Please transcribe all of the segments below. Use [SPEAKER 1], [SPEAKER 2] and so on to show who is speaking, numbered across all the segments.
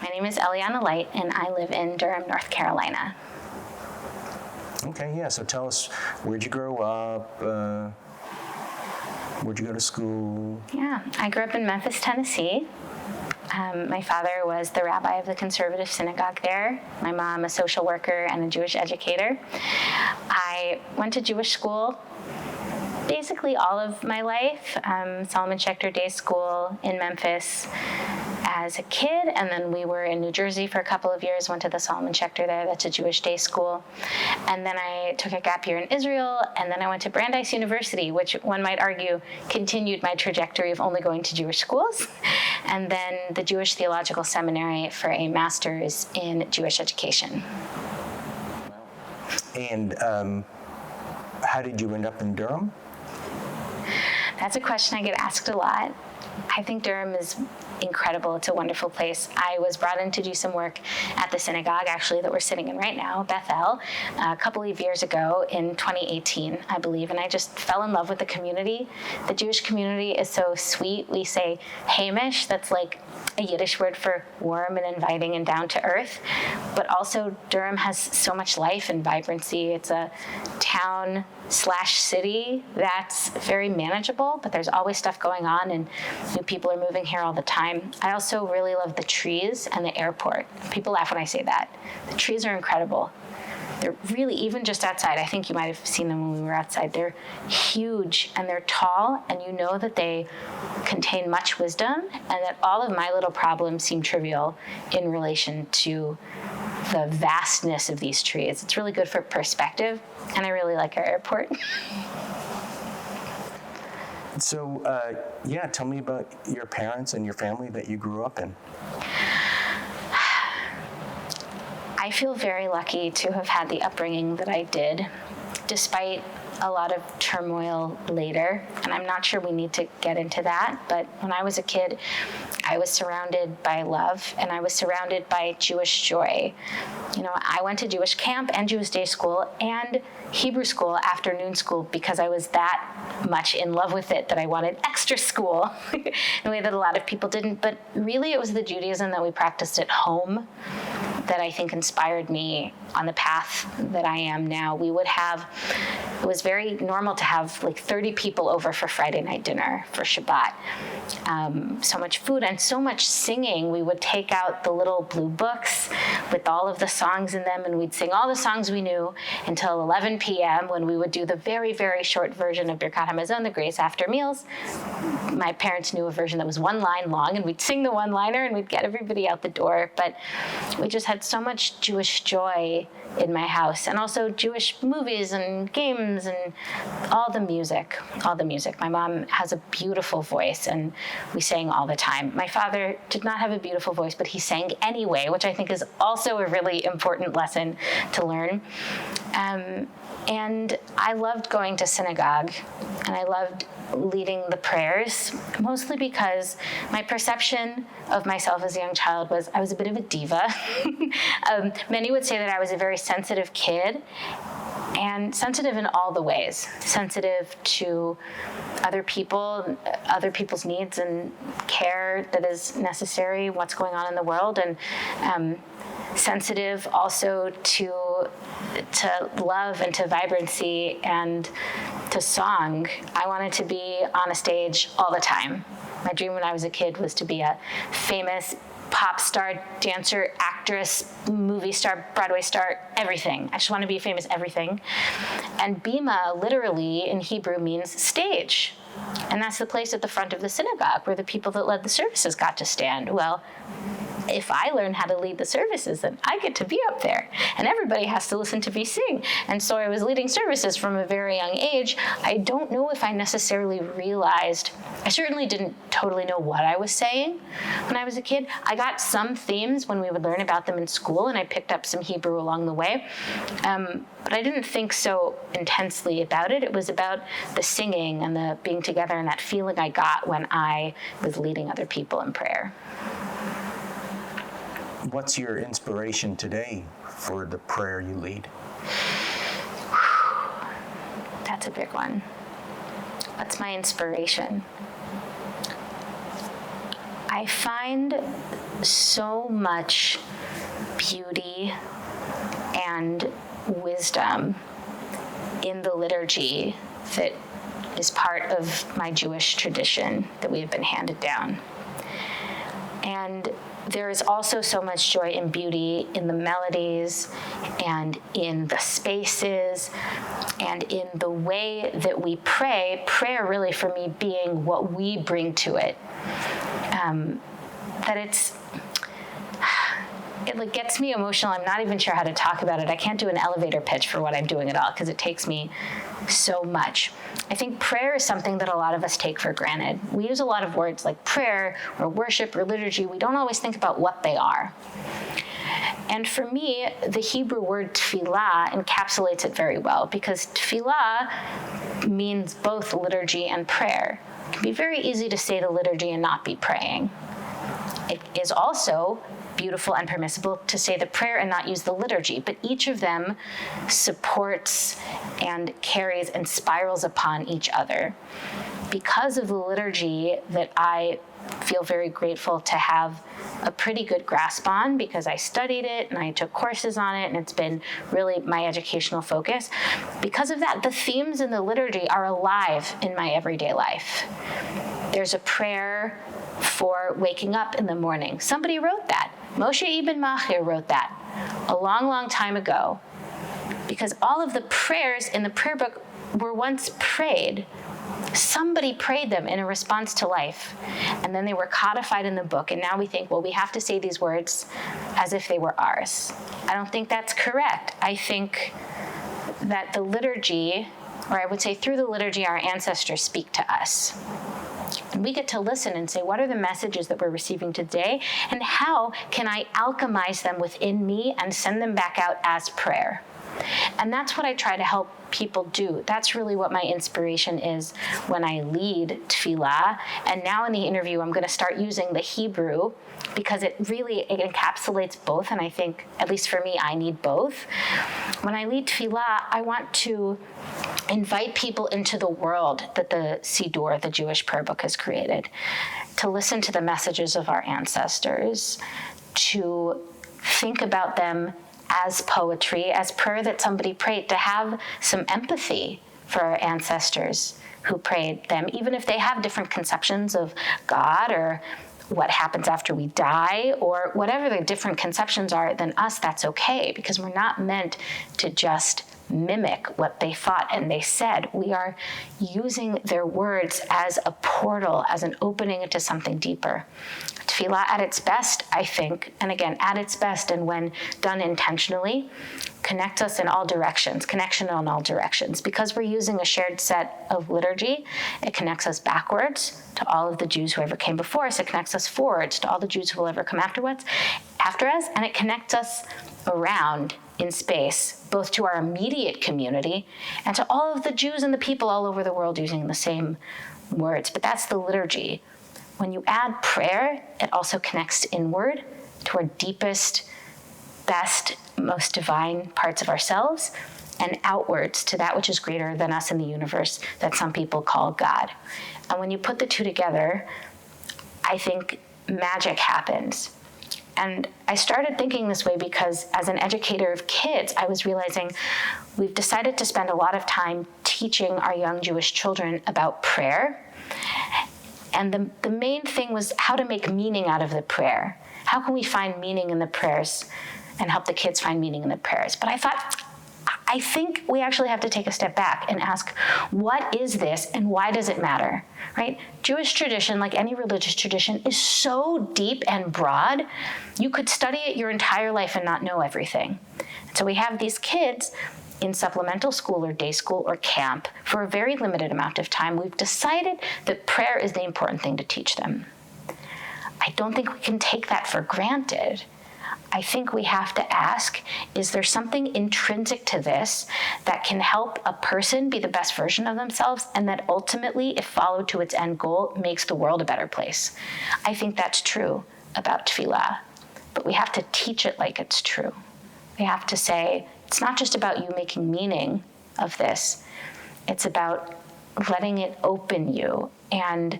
[SPEAKER 1] My name is Eliana Light, and I live in Durham, North Carolina.
[SPEAKER 2] Okay, yeah, so tell us, where'd you grow up? Where'd you go to school?
[SPEAKER 1] Yeah, I grew up in Memphis, Tennessee. My father was the rabbi of the conservative synagogue there. My mom, a social worker and a Jewish educator. I went to Jewish school basically all of my life. Solomon Schechter Day School in Memphis as a kid, and then we were in New Jersey for a couple of years, went to the Solomon Schechter there, that's a Jewish day school. And then I took a gap year in Israel, and then I went to Brandeis University, which one might argue continued my trajectory of only going to Jewish schools, and then the Jewish Theological Seminary for a master's in Jewish education.
[SPEAKER 2] And how did you end up in Durham?
[SPEAKER 1] That's a question I get asked a lot. I think Durham is incredible. It's a wonderful place. I was brought in to do some work at the synagogue, actually, that we're sitting in right now, Bethel, a couple of years ago in 2018, I believe, and I just fell in love with the community. The Jewish community is so sweet. We say Hamish, that's like a Yiddish word for warm and inviting and down to earth, but also Durham has so much life and vibrancy. It's a town/city that's very manageable, but there's always stuff going on and new people are moving here all the time. I also really love the trees and the airport. People laugh when I say that. The trees are incredible. They're really, even just outside, I think you might have seen them when we were outside, they're huge and they're tall, and you know that they contain much wisdom and that all of my little problems seem trivial in relation to the vastness of these trees. It's really good for perspective, and I really like our airport.
[SPEAKER 2] So, tell me about your parents and your family that you grew up in.
[SPEAKER 1] I feel very lucky to have had the upbringing that I did, despite a lot of turmoil later, and I'm not sure we need to get into that, but when I was a kid, I was surrounded by love, and I was surrounded by Jewish joy. You know, I went to Jewish camp and Jewish day school and Hebrew school, afternoon school, because I was that much in love with it that I wanted extra school in a way that a lot of people didn't. But really, it was the Judaism that we practiced at home that I think inspired me on the path that I am now. It was very normal to have like 30 people over for Friday night dinner for Shabbat. So much food and so much singing. We would take out the little blue books with all of the songs in them, and we'd sing all the songs we knew until 11 p.m. when we would do the very, very short version of Birkat HaMazon, the grace after meals. My parents knew a version that was one line long, and we'd sing the one-liner and we'd get everybody out the door. But we just had so much Jewish joy in my house, and also Jewish movies and games and all the music. My mom has a beautiful voice, and we sang all the time. My father did not have a beautiful voice, but he sang anyway, which I think is also a really important lesson to learn. And I loved going to synagogue, and I loved leading the prayers, mostly because my perception of myself as a young child was I was a bit of a diva. Many would say that I was a very sensitive kid, and sensitive in all the ways. Sensitive to other people, other people's needs and care that is necessary, what's going on in the world, and sensitive also to love and to vibrancy and to song. I wanted to be on a stage all the time. My dream when I was a kid was to be a famous pop star, dancer, actress, movie star, Broadway star, everything. I just want to be famous everything. And bima, literally in Hebrew, means stage. And that's the place at the front of the synagogue where the people that led the services got to stand. Well, if I learn how to lead the services, then I get to be up there, and everybody has to listen to me sing. And so I was leading services from a very young age. I don't know if I necessarily realized, I certainly didn't totally know what I was saying when I was a kid. I got some themes when we would learn about them in school, and I picked up some Hebrew along the way. But I didn't think so intensely about it. It was about the singing and the being together and that feeling I got when I was leading other people in prayer.
[SPEAKER 2] What's your inspiration today for the prayer you lead?
[SPEAKER 1] That's a big one. What's my inspiration? I find so much beauty and wisdom in the liturgy that is part of my Jewish tradition that we have been handed down. And there is also so much joy and beauty in the melodies and in the spaces and in the way that we pray. Prayer really for me being what we bring to it. That it gets me emotional. I'm not even sure how to talk about it. I can't do an elevator pitch for what I'm doing at all because it takes me so much. I think prayer is something that a lot of us take for granted. We use a lot of words like prayer or worship or liturgy. We don't always think about what they are. And for me, the Hebrew word tefillah encapsulates it very well because tefillah means both liturgy and prayer. It can be very easy to say the liturgy and not be praying. It is also beautiful and permissible to say the prayer and not use the liturgy, but each of them supports and carries and spirals upon each other. Because of the liturgy that I feel very grateful to have a pretty good grasp on because I studied it and I took courses on it and it's been really my educational focus. Because of that, the themes in the liturgy are alive in my everyday life. There's a prayer for waking up in the morning. Somebody wrote that. Moshe Ibn Machir wrote that a long, long time ago because all of the prayers in the prayer book were once prayed. Somebody prayed them in a response to life, and then they were codified in the book, and now we think, well, we have to say these words as if they were ours. I don't think that's correct. I think that the liturgy, or I would say through the liturgy, our ancestors speak to us. And we get to listen and say, what are the messages that we're receiving today? And how can I alchemize them within me and send them back out as prayer? And that's what I try to help people do. That's really what my inspiration is when I lead tefillah. And now in the interview, I'm going to start using the Hebrew because it encapsulates both. And I think, at least for me, I need both. When I lead tefillah, I want to invite people into the world that the Siddur, the Jewish prayer book, has created, to listen to the messages of our ancestors, to think about them as poetry, as prayer that somebody prayed, to have some empathy for our ancestors who prayed them, even if they have different conceptions of God or what happens after we die or whatever the different conceptions are than us, that's okay, because we're not meant to just mimic what they thought and they said. We are using their words as a portal, as an opening into something deeper. Tefillah at its best, I think, and again, at its best and when done intentionally, connects us in all directions, connection in all directions. Because we're using a shared set of liturgy, it connects us backwards to all of the Jews who ever came before us. It connects us forwards to all the Jews who will ever come after us, and it connects us around in space, both to our immediate community and to all of the Jews and the people all over the world using the same words. But that's the liturgy. When you add prayer, it also connects inward to our deepest, best, most divine parts of ourselves, and outwards to that which is greater than us in the universe that some people call God. And when you put the two together, I think magic happens. And I started thinking this way because as an educator of kids, I was realizing we've decided to spend a lot of time teaching our young Jewish children about prayer. And the main thing was how to make meaning out of the prayer. How can we find meaning in the prayers and help the kids find meaning in the prayers? But I think we actually have to take a step back and ask, what is this and why does it matter, right? Jewish tradition, like any religious tradition, is so deep and broad, you could study it your entire life and not know everything. And so we have these kids in supplemental school or day school or camp for a very limited amount of time. We've decided that prayer is the important thing to teach them. I don't think we can take that for granted. I think we have to ask, is there something intrinsic to this that can help a person be the best version of themselves and that ultimately, if followed to its end goal, makes the world a better place? I think that's true about tefillah, but we have to teach it like it's true. We have to say, it's not just about you making meaning of this. It's about letting it open you and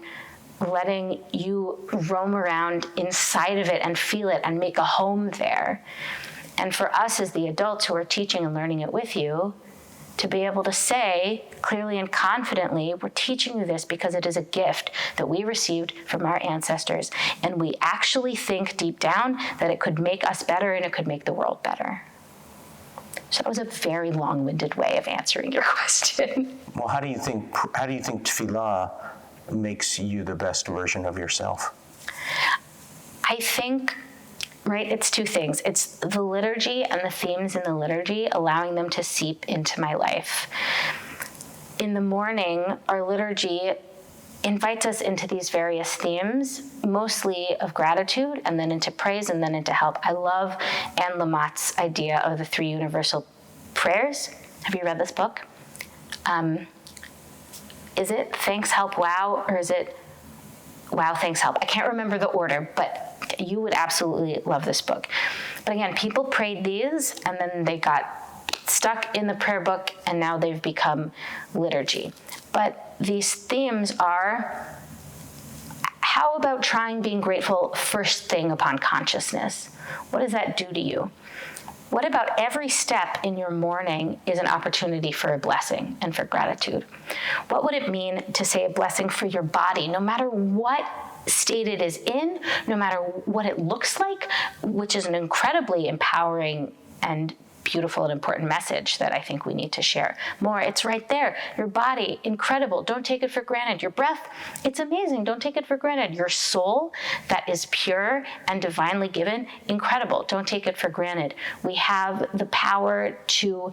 [SPEAKER 1] letting you roam around inside of it and feel it and make a home there. And for us as the adults who are teaching and learning it with you, to be able to say clearly and confidently, we're teaching you this because it is a gift that we received from our ancestors. And we actually think deep down that it could make us better and it could make the world better. So that was a very long-winded way of answering your question.
[SPEAKER 2] Well, how do you think tefillah makes you the best version of yourself?
[SPEAKER 1] I think, right, it's two things. It's the liturgy and the themes in the liturgy, allowing them to seep into my life. In the morning, our liturgy invites us into these various themes, mostly of gratitude, and then into praise, and then into help. I love Anne Lamott's idea of the 3 universal prayers. Have you read this book? Is it thanks, help, wow, or is it wow, thanks, help? I can't remember the order, but you would absolutely love this book. But again, people prayed these, and then they got stuck in the prayer book, and now they've become liturgy. But these themes are, how about trying being grateful first thing upon consciousness? What does that do to you? What about every step in your morning is an opportunity for a blessing and for gratitude? What would it mean to say a blessing for your body, no matter what state it is in, no matter what it looks like, which is an incredibly empowering and beautiful and important message that I think we need to share more. It's right there. Your body, incredible. Don't take it for granted. Your breath, it's amazing. Don't take it for granted. Your soul, that is pure and divinely given, incredible. Don't take it for granted. We have the power to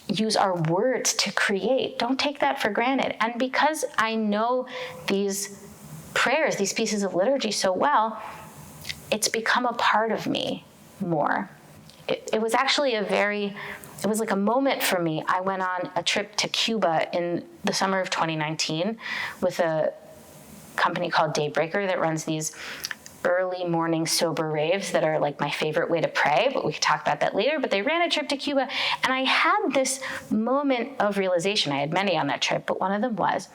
[SPEAKER 1] use our words to create. Don't take that for granted. And because I know these prayers, these pieces of liturgy so well, it's become a part of me more. It was actually it was like a moment for me. I went on a trip to Cuba in the summer of 2019 with a company called Daybreaker that runs these early morning sober raves that are like my favorite way to pray, but we could talk about that later. But they ran a trip to Cuba, and I had this moment of realization. I had many on that trip, but one of them was,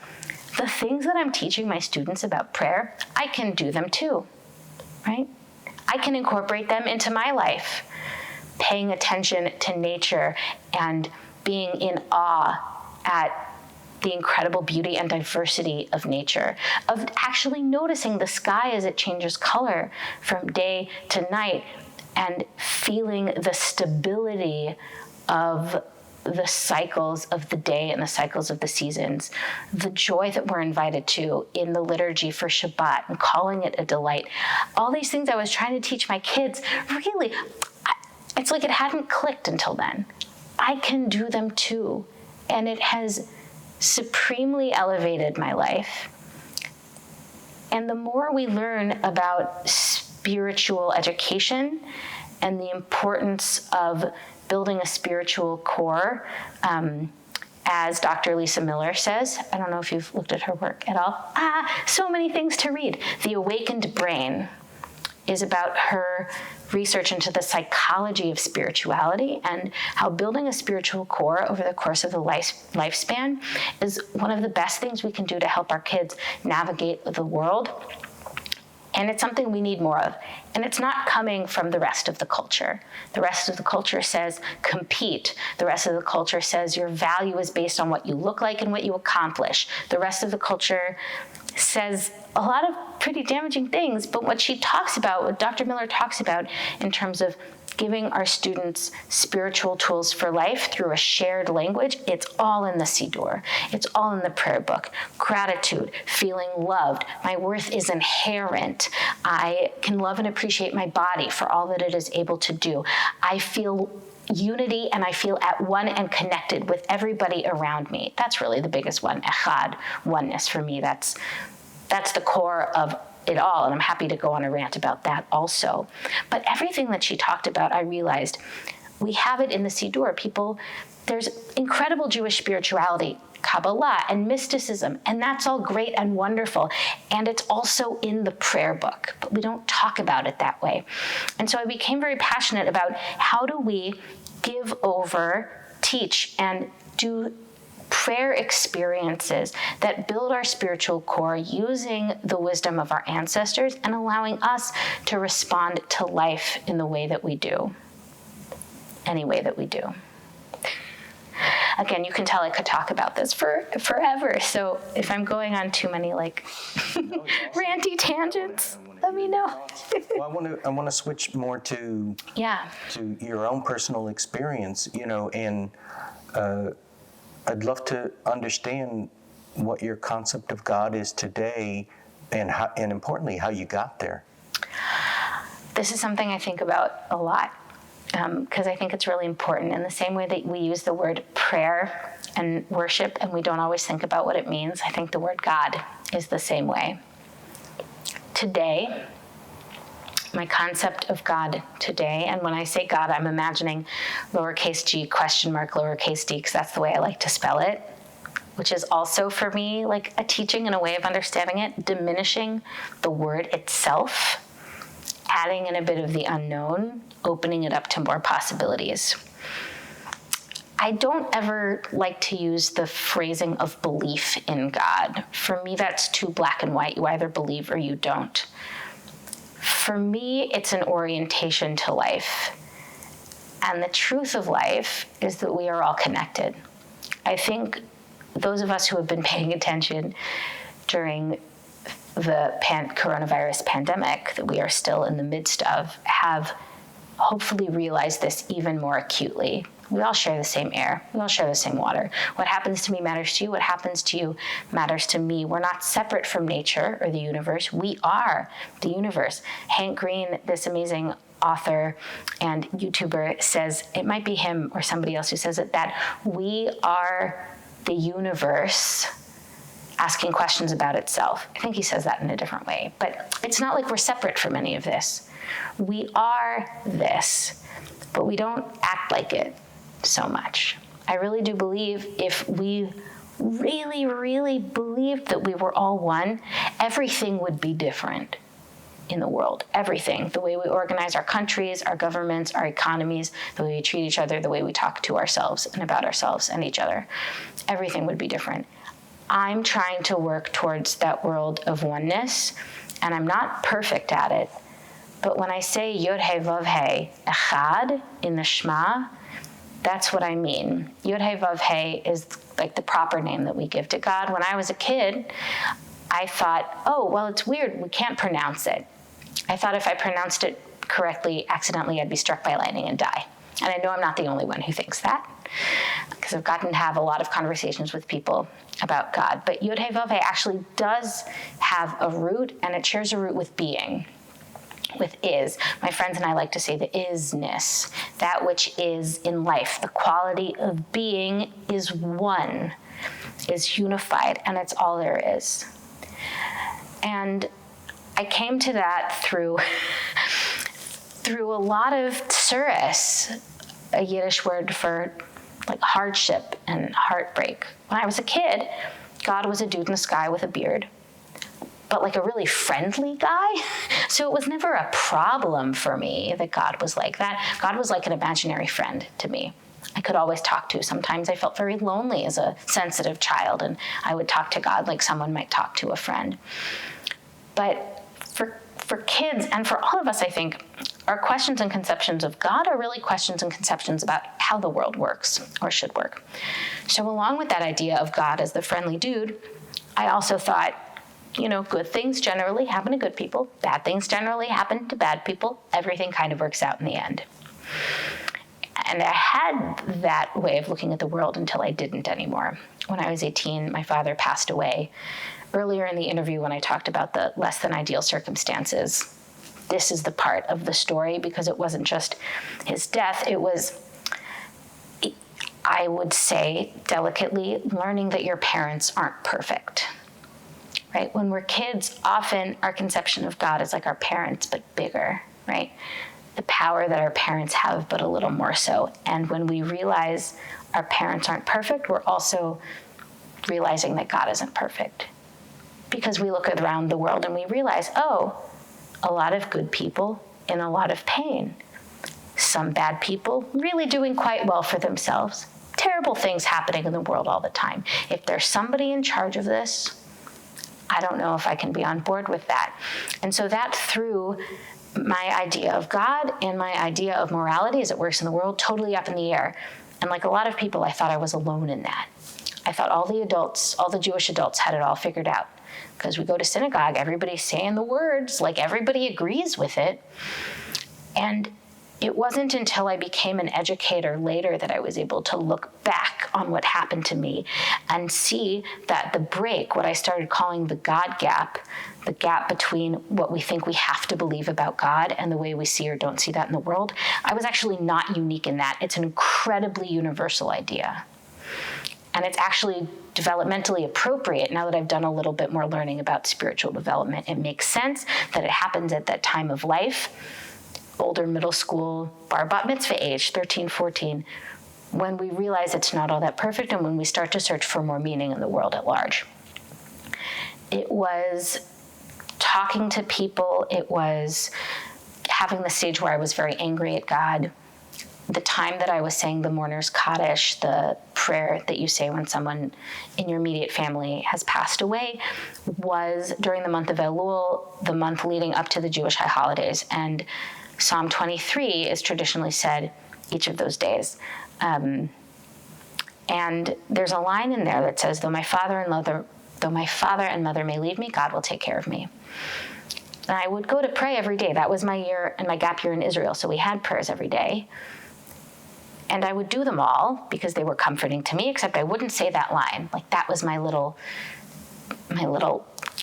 [SPEAKER 1] the things that I'm teaching my students about prayer, I can do them too, right? I can incorporate them into my life. Paying attention to nature and being in awe at the incredible beauty and diversity of nature, of actually noticing the sky as it changes color from day to night, and feeling the stability of the cycles of the day and the cycles of the seasons, the joy that we're invited to in the liturgy for Shabbat, and calling it a delight. All these things I was trying to teach my kids, really, it's like it hadn't clicked until then. I can do them too. And it has supremely elevated my life. And the more we learn about spiritual education and the importance of building a spiritual core, as Dr. Lisa Miller says, I don't know if you've looked at her work at all. So many things to read. The Awakened Brain is about her research into the psychology of spirituality and how building a spiritual core over the course of the lifespan is one of the best things we can do to help our kids navigate the world. And it's something we need more of. And it's not coming from the rest of the culture. The rest of the culture says compete. The rest of the culture says your value is based on what you look like and what you accomplish. The rest of the culture says a lot of pretty damaging things, but what she talks about, what Dr. Miller talks about in terms of giving our students spiritual tools for life through a shared language, it's all in the Siddur. It's all in the prayer book. Gratitude, feeling loved. My worth is inherent. I can love and appreciate my body for all that it is able to do. I feel unity, and I feel at one and connected with everybody around me. That's really the biggest one. Echad, oneness for me. That's the core of it all, and I'm happy to go on a rant about that also. But everything that she talked about, I realized we have it in the Siddur. There's incredible Jewish spirituality, Kabbalah and mysticism, and that's all great and wonderful. And it's also in the prayer book, but we don't talk about it that way. And so I became very passionate about how do we give over, teach, and do prayer experiences that build our spiritual core using the wisdom of our ancestors and allowing us to respond to life in the way that we do, any way that we do. Again, you can tell I could talk about this for forever. So if I'm going on too many ranty tangents, let me know.
[SPEAKER 2] Well, I want to switch more to your own personal experience, and I'd love to understand what your concept of God is today, and importantly, how you got there.
[SPEAKER 1] This is something I think about a lot. Because I think it's really important. In the same way that we use the word prayer and worship and we don't always think about what it means, I think the word God is the same way. Today, my concept of God today, and when I say God, I'm imagining lowercase g, question mark, lowercase d, because that's the way I like to spell it, which is also for me like a teaching and a way of understanding it, diminishing the word itself, adding in a bit of the unknown, opening it up to more possibilities. I don't ever like to use the phrasing of belief in God. For me, that's too black and white. You either believe or you don't. For me, it's an orientation to life. And the truth of life is that we are all connected. I think those of us who have been paying attention during the coronavirus pandemic that we are still in the midst of have hopefully realized this even more acutely. We all share the same air. We all share the same water. What happens to me matters to you. What happens to you matters to me. We're not separate from nature or the universe. We are the universe. Hank Green, this amazing author and YouTuber, says, it might be him or somebody else who says it, that we are the universe asking questions about itself. I think he says that in a different way, but it's not like we're separate from any of this. We are this, but we don't act like it so much. I really do believe if we really, really believed that we were all one, everything would be different in the world. Everything. The way we organize our countries, our governments, our economies, the way we treat each other, the way we talk to ourselves and about ourselves and each other. Everything would be different. I'm trying to work towards that world of oneness, and I'm not perfect at it. But when I say Yod Heh Vav Heh, Echad in the Shema, that's what I mean. Yod Heh Vav Heh is like the proper name that we give to God. When I was a kid, I thought, oh, well, it's weird. We can't pronounce it. I thought if I pronounced it correctly, accidentally, I'd be struck by lightning and die. And I know I'm not the only one who thinks that, because I've gotten to have a lot of conversations with people about God. But Yod Heh Vav Heh actually does have a root, and it shares a root with being, with is. My friends and I like to say the is-ness, that which is in life. The quality of being is one, is unified, and it's all there is. And I came to that through a lot of tsuris, a Yiddish word for like hardship and heartbreak. When I was a kid, God was a dude in the sky with a beard, but like a really friendly guy. So it was never a problem for me that God was like that. God was like an imaginary friend to me. I could always talk to. Sometimes I felt very lonely as a sensitive child, and I would talk to God like someone might talk to a friend. But for kids, and for all of us, I think, our questions and conceptions of God are really questions and conceptions about how the world works or should work. So along with that idea of God as the friendly dude, I also thought, good things generally happen to good people. Bad things generally happen to bad people. Everything kind of works out in the end. And I had that way of looking at the world until I didn't anymore. When I was 18, my father passed away. Earlier in the interview, when I talked about the less than ideal circumstances, this is the part of the story, because it wasn't just his death. It was, I would say delicately, learning that your parents aren't perfect. Right? When we're kids, often our conception of God is like our parents, but bigger, right? The power that our parents have, but a little more so. And when we realize our parents aren't perfect, we're also realizing that God isn't perfect. Because we look around the world and we realize, oh, a lot of good people in a lot of pain. Some bad people really doing quite well for themselves. terrible things happening in the world all the time. If there's somebody in charge of this, I don't know if I can be on board with that. And so that threw my idea of God and my idea of morality as it works in the world totally up in the air. And like a lot of people, I thought I was alone in that. I thought all the Jewish adults had it all figured out. Because we go to synagogue, everybody's saying the words, like everybody agrees with it. And it wasn't until I became an educator later that I was able to look back on what happened to me and see that the break, what I started calling the God gap, the gap between what we think we have to believe about God and the way we see or don't see that in the world, I was actually not unique in that. It's an incredibly universal idea. And it's actually developmentally appropriate now that I've done a little bit more learning about spiritual development. It makes sense that it happens at that time of life, older middle school, bar bat mitzvah age, 13, 14, when we realize it's not all that perfect and when we start to search for more meaning in the world at large. It was talking to people. It was having the stage where I was very angry at God. The time that I was saying the mourner's Kaddish, the prayer that you say when someone in your immediate family has passed away, was during the month of Elul, the month leading up to the Jewish high holidays. And Psalm 23 is traditionally said each of those days. And there's a line in there that says, though my father and mother may leave me, God will take care of me. And I would go to pray every day. That was my year and my gap year in Israel. So we had prayers every day. And I would do them all because they were comforting to me, except I wouldn't say that line. Like that was my little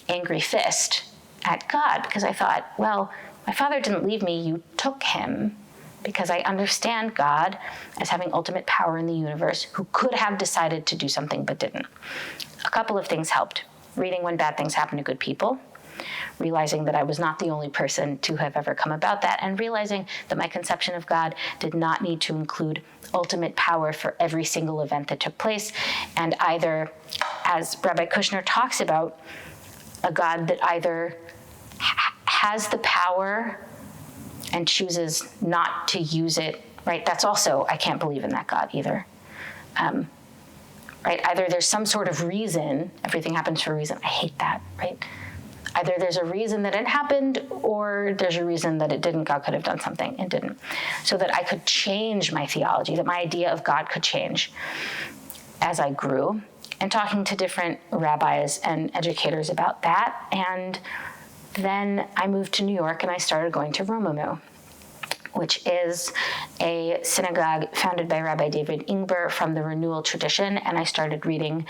[SPEAKER 1] angry fist at God, because I thought, well, my father didn't leave me, you took him, because I understand God as having ultimate power in the universe who could have decided to do something but didn't. A couple of things helped. Reading when bad things happen to good people, realizing that I was not the only person to have ever come about that, and realizing that my conception of God did not need to include ultimate power for every single event that took place, and either, as Rabbi Kushner talks about, a God that either has the power and chooses not to use it, right? That's also, I can't believe in that God either. Right? Either there's some sort of reason, everything happens for a reason. I hate that, right? Either there's a reason that it happened or there's a reason that it didn't. God could have done something and didn't. So that I could change my theology, that my idea of God could change as I grew, and talking to different rabbis and educators about that. And then I moved to New York and I started going to Romemu, which is a synagogue founded by Rabbi David Ingber from the Renewal tradition. And I started reading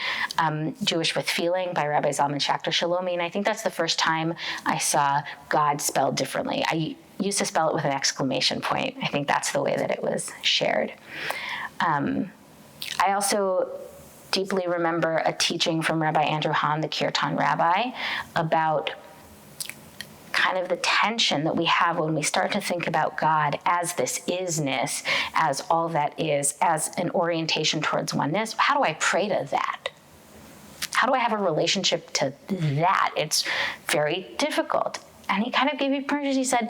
[SPEAKER 1] Jewish with Feeling by Rabbi Zalman Schachter Shalomi. And I think that's the first time I saw God spelled differently. I used to spell it with an exclamation point. I think that's the way that it was shared. I also deeply remember a teaching from Rabbi Andrew Hahn, the Kirtan rabbi, about kind of the tension that we have when we start to think about God as this is-ness, as all that is, as an orientation towards oneness. How do I pray to that? How do I have a relationship to that? It's very difficult. And he kind of gave me permission. He said,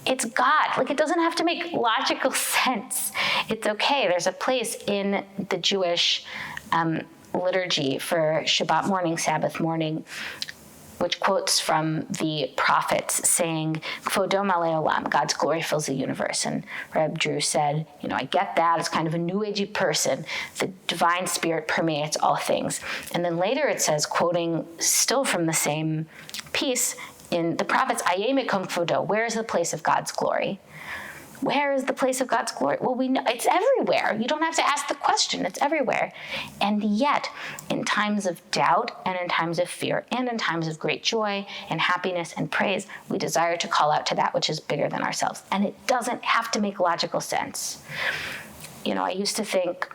[SPEAKER 1] it's God. Like, it doesn't have to make logical sense. It's okay. There's a place in the Jewish liturgy for Shabbat morning, Sabbath morning, which quotes from the prophets saying, Kvodo malei olam, God's glory fills the universe. And Reb Drew said, I get that. It's kind of a new agey person. The divine spirit permeates all things. And then later it says, quoting still from the same piece in the prophets, Aye mekom kvodo, where is the place of God's glory? Where is the place of God's glory? Well, we know it's everywhere. You don't have to ask the question. It's everywhere. And yet, in times of doubt and in times of fear and in times of great joy and happiness and praise, we desire to call out to that which is bigger than ourselves. And it doesn't have to make logical sense. I used to think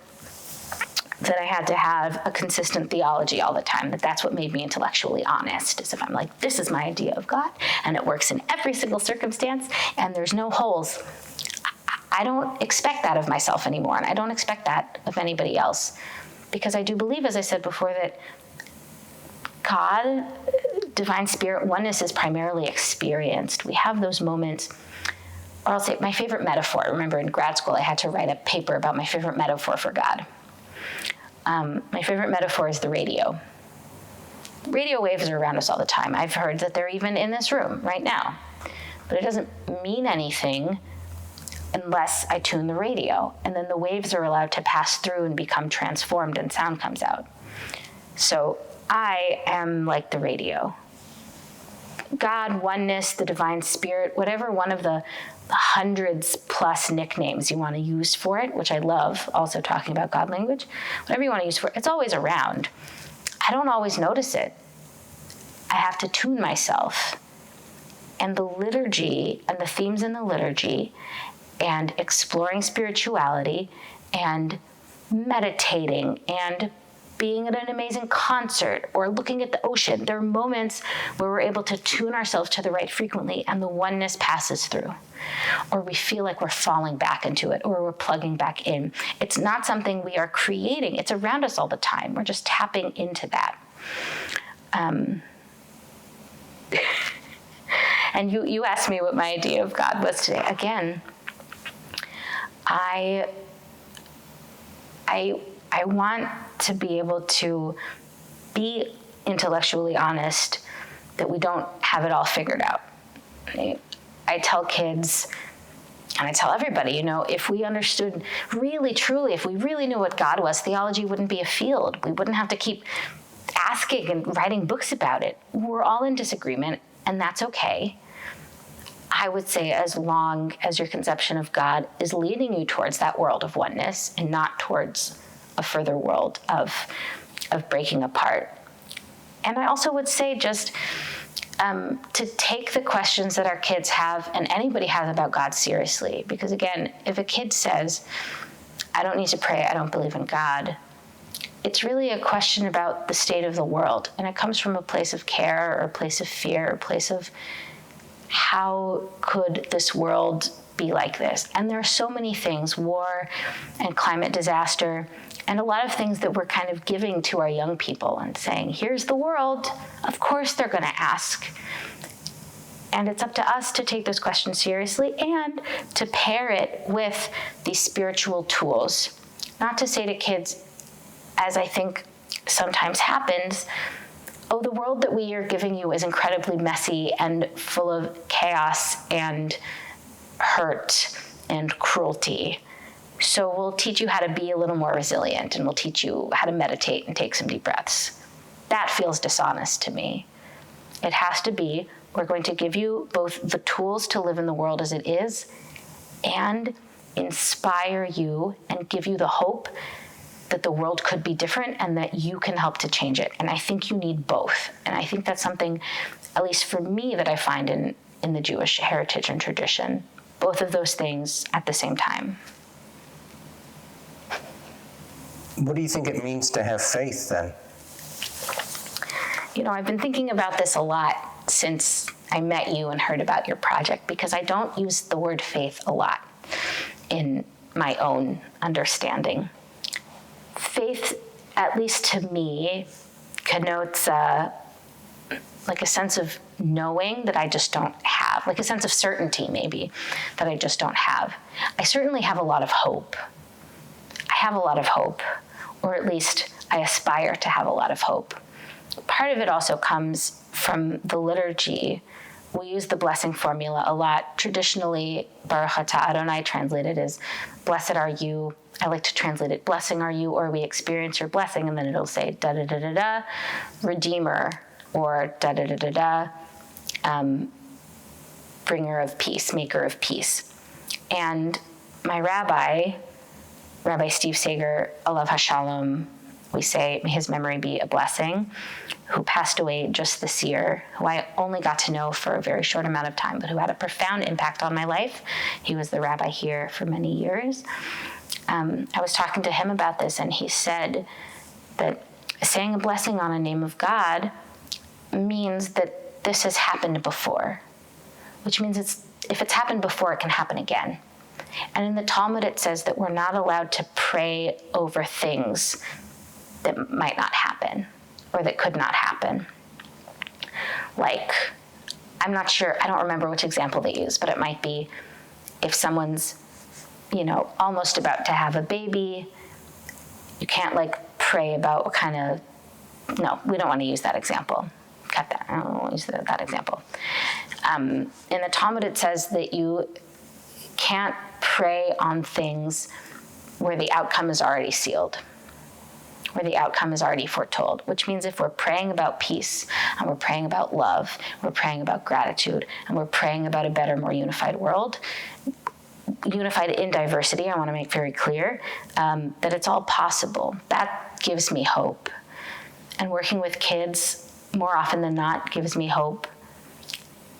[SPEAKER 1] that I had to have a consistent theology all the time, that's what made me intellectually honest, is if I'm like, this is my idea of God, and it works in every single circumstance, and there's no holes. I don't expect that of myself anymore, and I don't expect that of anybody else, because I do believe, as I said before, that God, divine spirit, oneness is primarily experienced. We have those moments, or I'll say my favorite metaphor. Remember in grad school, I had to write a paper about my favorite metaphor for God. My favorite metaphor is the radio. Radio waves are around us all the time. I've heard that they're even in this room right now. But it doesn't mean anything unless I tune the radio. And then the waves are allowed to pass through and become transformed and sound comes out. So I am like the radio. God, oneness, the divine spirit, whatever one of the hundreds plus nicknames you want to use for it, which I love, also talking about God language, whatever you want to use for it, it's always around. I don't always notice it. I have to tune myself. And the liturgy and the themes in the liturgy and exploring spirituality and meditating and being at an amazing concert or looking at the ocean, there are moments where we're able to tune ourselves to the right frequency and the oneness passes through. Or we feel like we're falling back into it or we're plugging back in. It's not something we are creating. It's around us all the time. We're just tapping into that. And you asked me what my idea of God was today. Again, I want to be able to be intellectually honest that we don't have it all figured out. I tell kids, and I tell everybody, if we understood really, truly, if we really knew what God was, theology wouldn't be a field. We wouldn't have to keep asking and writing books about it. We're all in disagreement, and that's okay. I would say as long as your conception of God is leading you towards that world of oneness and not towards a further world of breaking apart. And I also would say just to take the questions that our kids have and anybody has about God seriously. Because again, if a kid says, I don't need to pray, I don't believe in God, it's really a question about the state of the world. And it comes from a place of care or a place of fear or a place of how could this world be like this? And there are so many things, war and climate disaster, and a lot of things that we're kind of giving to our young people and saying, here's the world. Of course they're going to ask. And it's up to us to take those questions seriously and to pair it with these spiritual tools. Not to say to kids, as I think sometimes happens, oh, the world that we are giving you is incredibly messy and full of chaos and hurt and cruelty. So we'll teach you how to be a little more resilient, and we'll teach you how to meditate and take some deep breaths. That feels dishonest to me. It has to be, we're going to give you both the tools to live in the world as it is and inspire you and give you the hope that the world could be different and that you can help to change it. And I think you need both. And I think that's something, at least for me, that I find in the Jewish heritage and tradition. Both of those things at the same time.
[SPEAKER 2] What do you think it means to have faith then?
[SPEAKER 1] I've been thinking about this a lot since I met you and heard about your project, because I don't use the word faith a lot in my own understanding. Faith, at least to me, connotes like a sense of knowing that I just don't have, like a sense of certainty maybe that I just don't have. I certainly have a lot of hope. I have a lot of hope, or at least I aspire to have a lot of hope. Part of it also comes from the liturgy. We use the blessing formula a lot. Traditionally, Baruch Atah Adonai translated as blessed are you. I like to translate it, blessing are you, or we experience your blessing, and then it'll say da-da-da-da-da, Redeemer, or da-da-da-da-da, bringer of peace, maker of peace. And my Rabbi Steve Sager, Alav Hashalom, we say, may his memory be a blessing, who passed away just this year, who I only got to know for a very short amount of time, but who had a profound impact on my life. He was the rabbi here for many years. I was talking to him about this, and he said that saying a blessing on a name of God means that this has happened before, which means if it's happened before, it can happen again. And in the Talmud, it says that we're not allowed to pray over things that might not happen or that could not happen. Like, I'm not sure, I don't remember which example they use, but it might be if someone's, almost about to have a baby, you can't pray about what kind of, no, we don't want to use that example. Cut that. I don't want to use that example. In the Talmud, it says that you can't pray on things where the outcome is already sealed, where the outcome is already foretold, which means if we're praying about peace, and we're praying about love, we're praying about gratitude, and we're praying about a better, more unified world, unified in diversity, I want to make very clear, that it's all possible. That gives me hope. And working with kids, more often than not, gives me hope.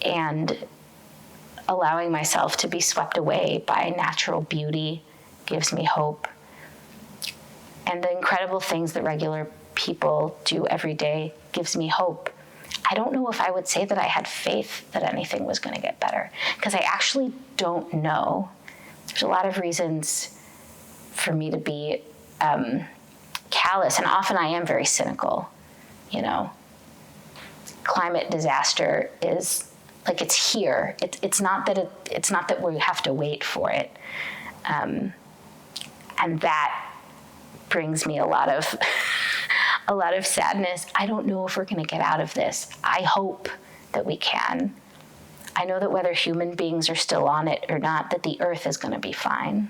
[SPEAKER 1] And allowing myself to be swept away by natural beauty gives me hope. And the incredible things that regular people do every day gives me hope. I don't know if I would say that I had faith that anything was going to get better, because I actually don't know. There's a lot of reasons for me to be callous, and often I am very cynical. You know, climate disaster is like, it's here. It's not that we have to wait for it, and that brings me a lot of sadness. I don't know if we're going to get out of this. I hope that we can. I know that whether human beings are still on it or not, that the earth is going to be fine.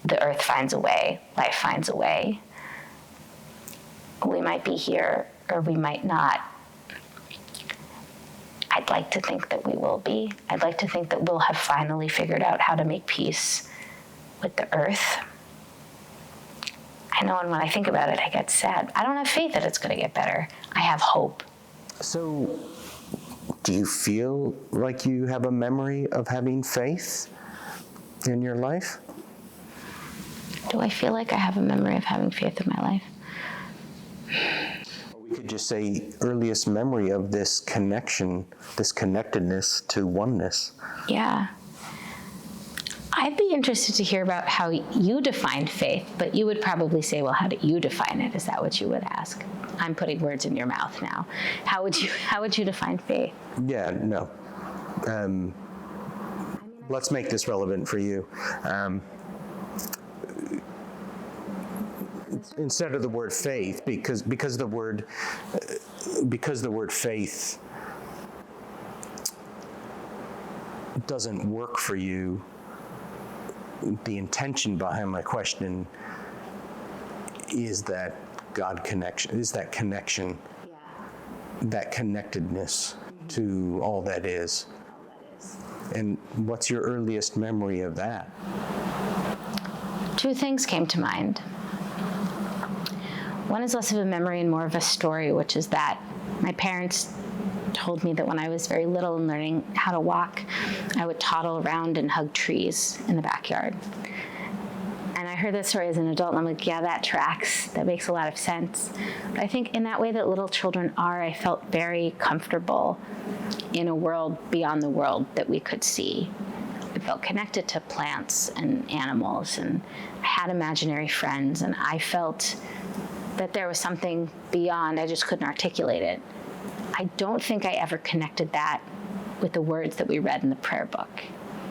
[SPEAKER 1] The earth finds a way. Life finds a way. We might be here or we might not. I'd like to think that we will be. I'd like to think that we'll have finally figured out how to make peace with the earth. I know, and when I think about it, I get sad. I don't have faith that it's going to get better. I have hope.
[SPEAKER 2] So, do you feel like you have a memory of having faith in your life?
[SPEAKER 1] Do I feel like I have a memory of having faith in my life?
[SPEAKER 2] We could just say earliest memory of this connection, this connectedness to oneness.
[SPEAKER 1] Yeah. I'd be interested to hear about how you defined faith, but you would probably say, well, how do you define it? Is that what you would ask? I'm putting words in your mouth now. How would you define faith?
[SPEAKER 2] Yeah, no. Let's make this relevant for you. Instead of the word faith, because the word faith doesn't work for you, the intention behind my question is that God connection, is that connection, that connectedness to all that is. And what's your earliest memory of that?
[SPEAKER 1] Two things came to mind. One is less of a memory and more of a story, which is that my parents told me that when I was very little and learning how to walk, I would toddle around and hug trees in the backyard. And I heard that story as an adult, and I'm like, yeah, that tracks. That makes a lot of sense. But I think in that way that little children are, I felt very comfortable in a world beyond the world that we could see. I felt connected to plants and animals, and I had imaginary friends, and I felt that there was something beyond. I just couldn't articulate it. I don't think I ever connected that with the words that we read in the prayer book.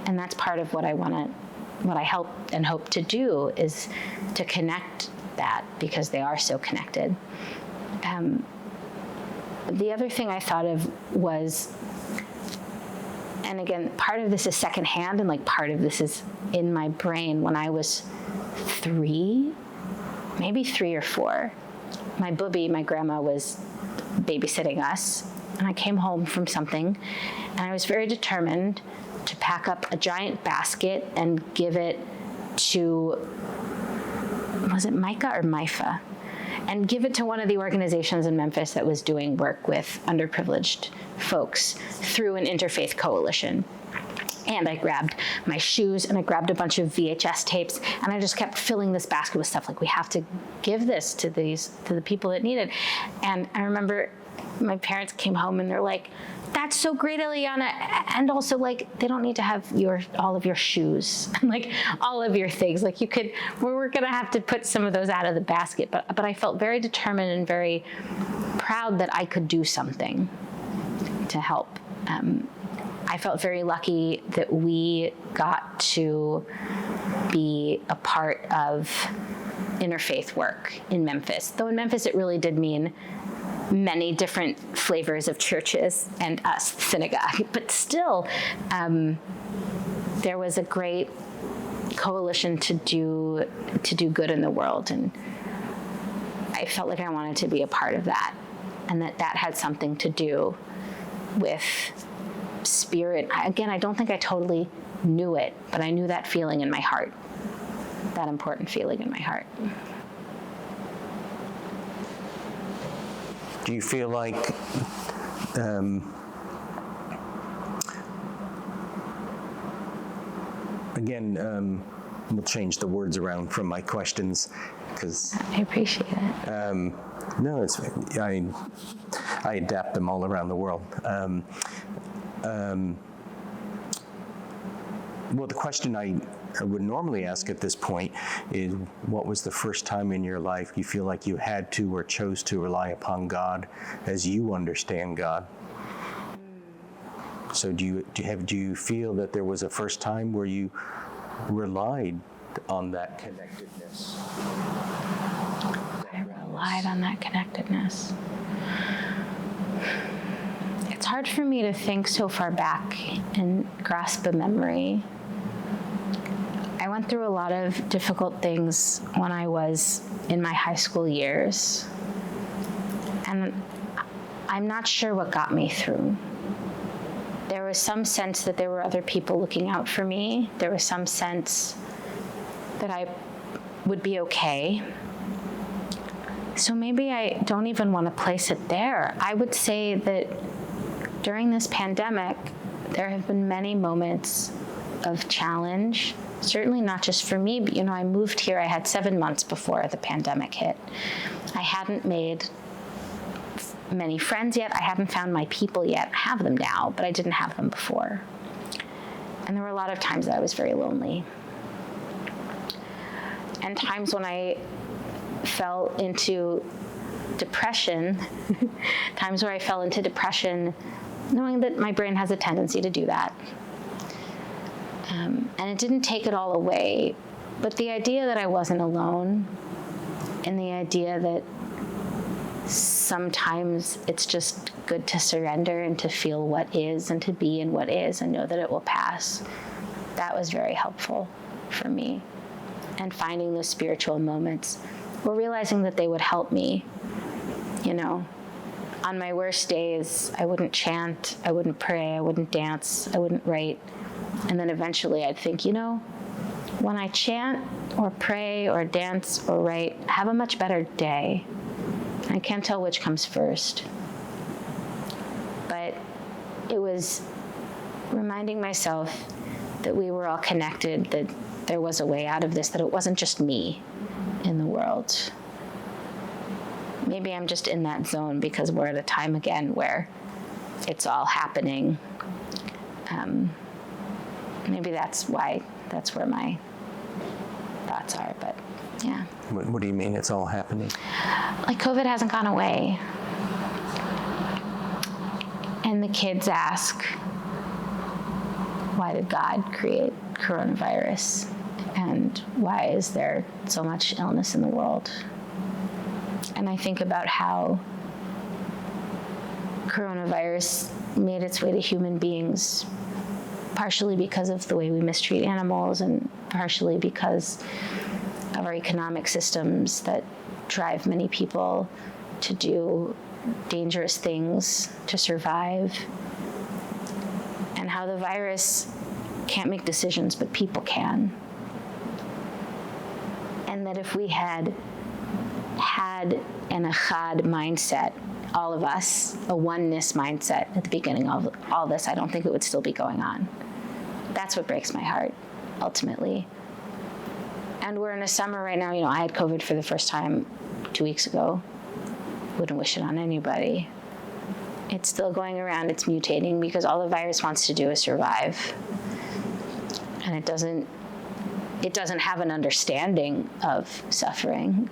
[SPEAKER 1] And that's part of what I help and hope to do, is to connect that, because they are so connected. The other thing I thought of was, and again, part of this is secondhand and like part of this is in my brain. When I was 3, maybe 3 or 4, my boobie, my grandma, was babysitting us, and I came home from something, and I was very determined to pack up a giant basket and give it to, was it Micah or Maifa? And give it to one of the organizations in Memphis that was doing work with underprivileged folks through an interfaith coalition. And I grabbed my shoes, and I grabbed a bunch of VHS tapes, and I just kept filling this basket with stuff like, we have to give this to the people that need it. And I remember my parents came home and they're like, that's so great, Eliana. And also, like, they don't need to have all of your shoes and like all of your things. Like, we're gonna have to put some of those out of the basket. But I felt very determined and very proud that I could do something to help. I felt very lucky that we got to be a part of interfaith work in Memphis. Though in Memphis it really did mean many different flavors of churches and us, the synagogue. But still, there was a great coalition to do good in the world, and I felt like I wanted to be a part of that, and that had something to do with spirit. Again, I don't think I totally knew it, but I knew that feeling in my heart, that important feeling in my heart.
[SPEAKER 2] Do you feel like again, we'll change the words around from my questions because
[SPEAKER 1] I appreciate it.
[SPEAKER 2] No, I adapt them all around the world. Well, the question I would normally ask at this point is, what was the first time in your life you feel like you had to or chose to rely upon God as you understand God? So do you feel that there was a first time where you relied on that connectedness?
[SPEAKER 1] I relied on that connectedness. It's hard for me to think so far back and grasp a memory. I went through a lot of difficult things when I was in my high school years, and I'm not sure what got me through. There was some sense that there were other people looking out for me. There was some sense that I would be okay. So maybe I don't even want to place it there. I would say that during this pandemic, there have been many moments of challenge. Certainly not just for me, but I moved here, I had 7 months before the pandemic hit. I hadn't made many friends yet. I hadn't found my people yet. I have them now, but I didn't have them before. And there were a lot of times that I was very lonely. And times when I fell into depression, times where I fell into depression, knowing that my brain has a tendency to do that. And it didn't take it all away, but the idea that I wasn't alone, and the idea that sometimes it's just good to surrender and to feel what is and to be in what is and know that it will pass, that was very helpful for me. And finding those spiritual moments, or realizing that they would help me. On my worst days, I wouldn't chant, I wouldn't pray, I wouldn't dance, I wouldn't write. And then eventually I'd think, when I chant or pray or dance or write, I have a much better day. I can't tell which comes first. But it was reminding myself that we were all connected, that there was a way out of this, that it wasn't just me in the world. Maybe I'm just in that zone because we're at a time again where it's all happening. Maybe that's where my thoughts are, but yeah.
[SPEAKER 2] What do you mean it's all happening?
[SPEAKER 1] Like COVID hasn't gone away. And the kids ask, why did God create coronavirus? And why is there so much illness in the world? And I think about how coronavirus made its way to human beings, partially because of the way we mistreat animals and partially because of our economic systems that drive many people to do dangerous things to survive, and how the virus can't make decisions, but people can. And that if we had an Echad mindset, all of us, a oneness mindset at the beginning of all this, I don't think it would still be going on. That's what breaks my heart, ultimately. And we're in a summer right now. I had COVID for the first time 2 weeks ago. Wouldn't wish it on anybody. It's still going around. It's mutating because all the virus wants to do is survive. And it doesn't have an understanding of suffering.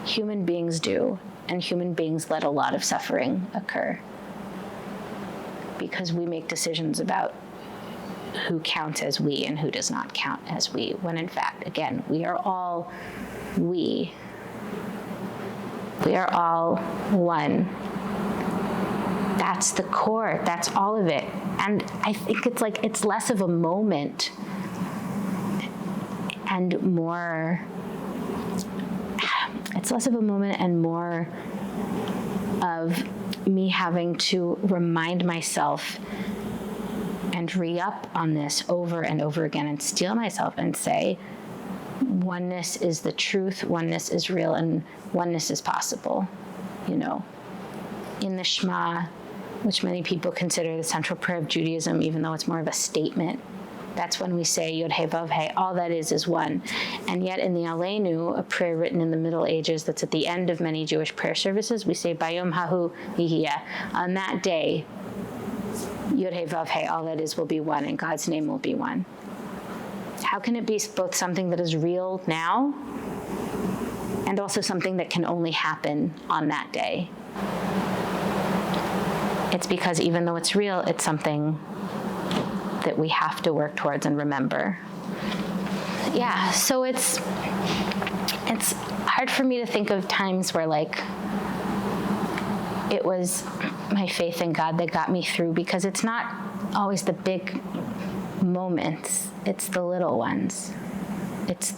[SPEAKER 1] Human beings do, and human beings let a lot of suffering occur because we make decisions about who counts as we and who does not count as we, when in fact, again, we are all we. We are all one. That's the core. That's all of it. And I think it's less of a moment and more, it's less of a moment and more of me having to remind myself and re-up on this over and over again and steel myself and say, oneness is the truth, oneness is real, and oneness is possible. In the Shema, which many people consider the central prayer of Judaism, even though it's more of a statement, that's when we say Yod Heh Vav Heh, all that is one. And yet in the Aleinu, a prayer written in the Middle Ages that's at the end of many Jewish prayer services, we say Bayom Hahu Yihiyeh. On that day, Yod Heh Vav Heh, all that is will be one, and God's name will be one. How can it be both something that is real now and also something that can only happen on that day? It's because even though it's real, it's something that we have to work towards and remember. Yeah, so it's hard for me to think of times where it was my faith in God that got me through, because it's not always the big moments, it's the little ones. It's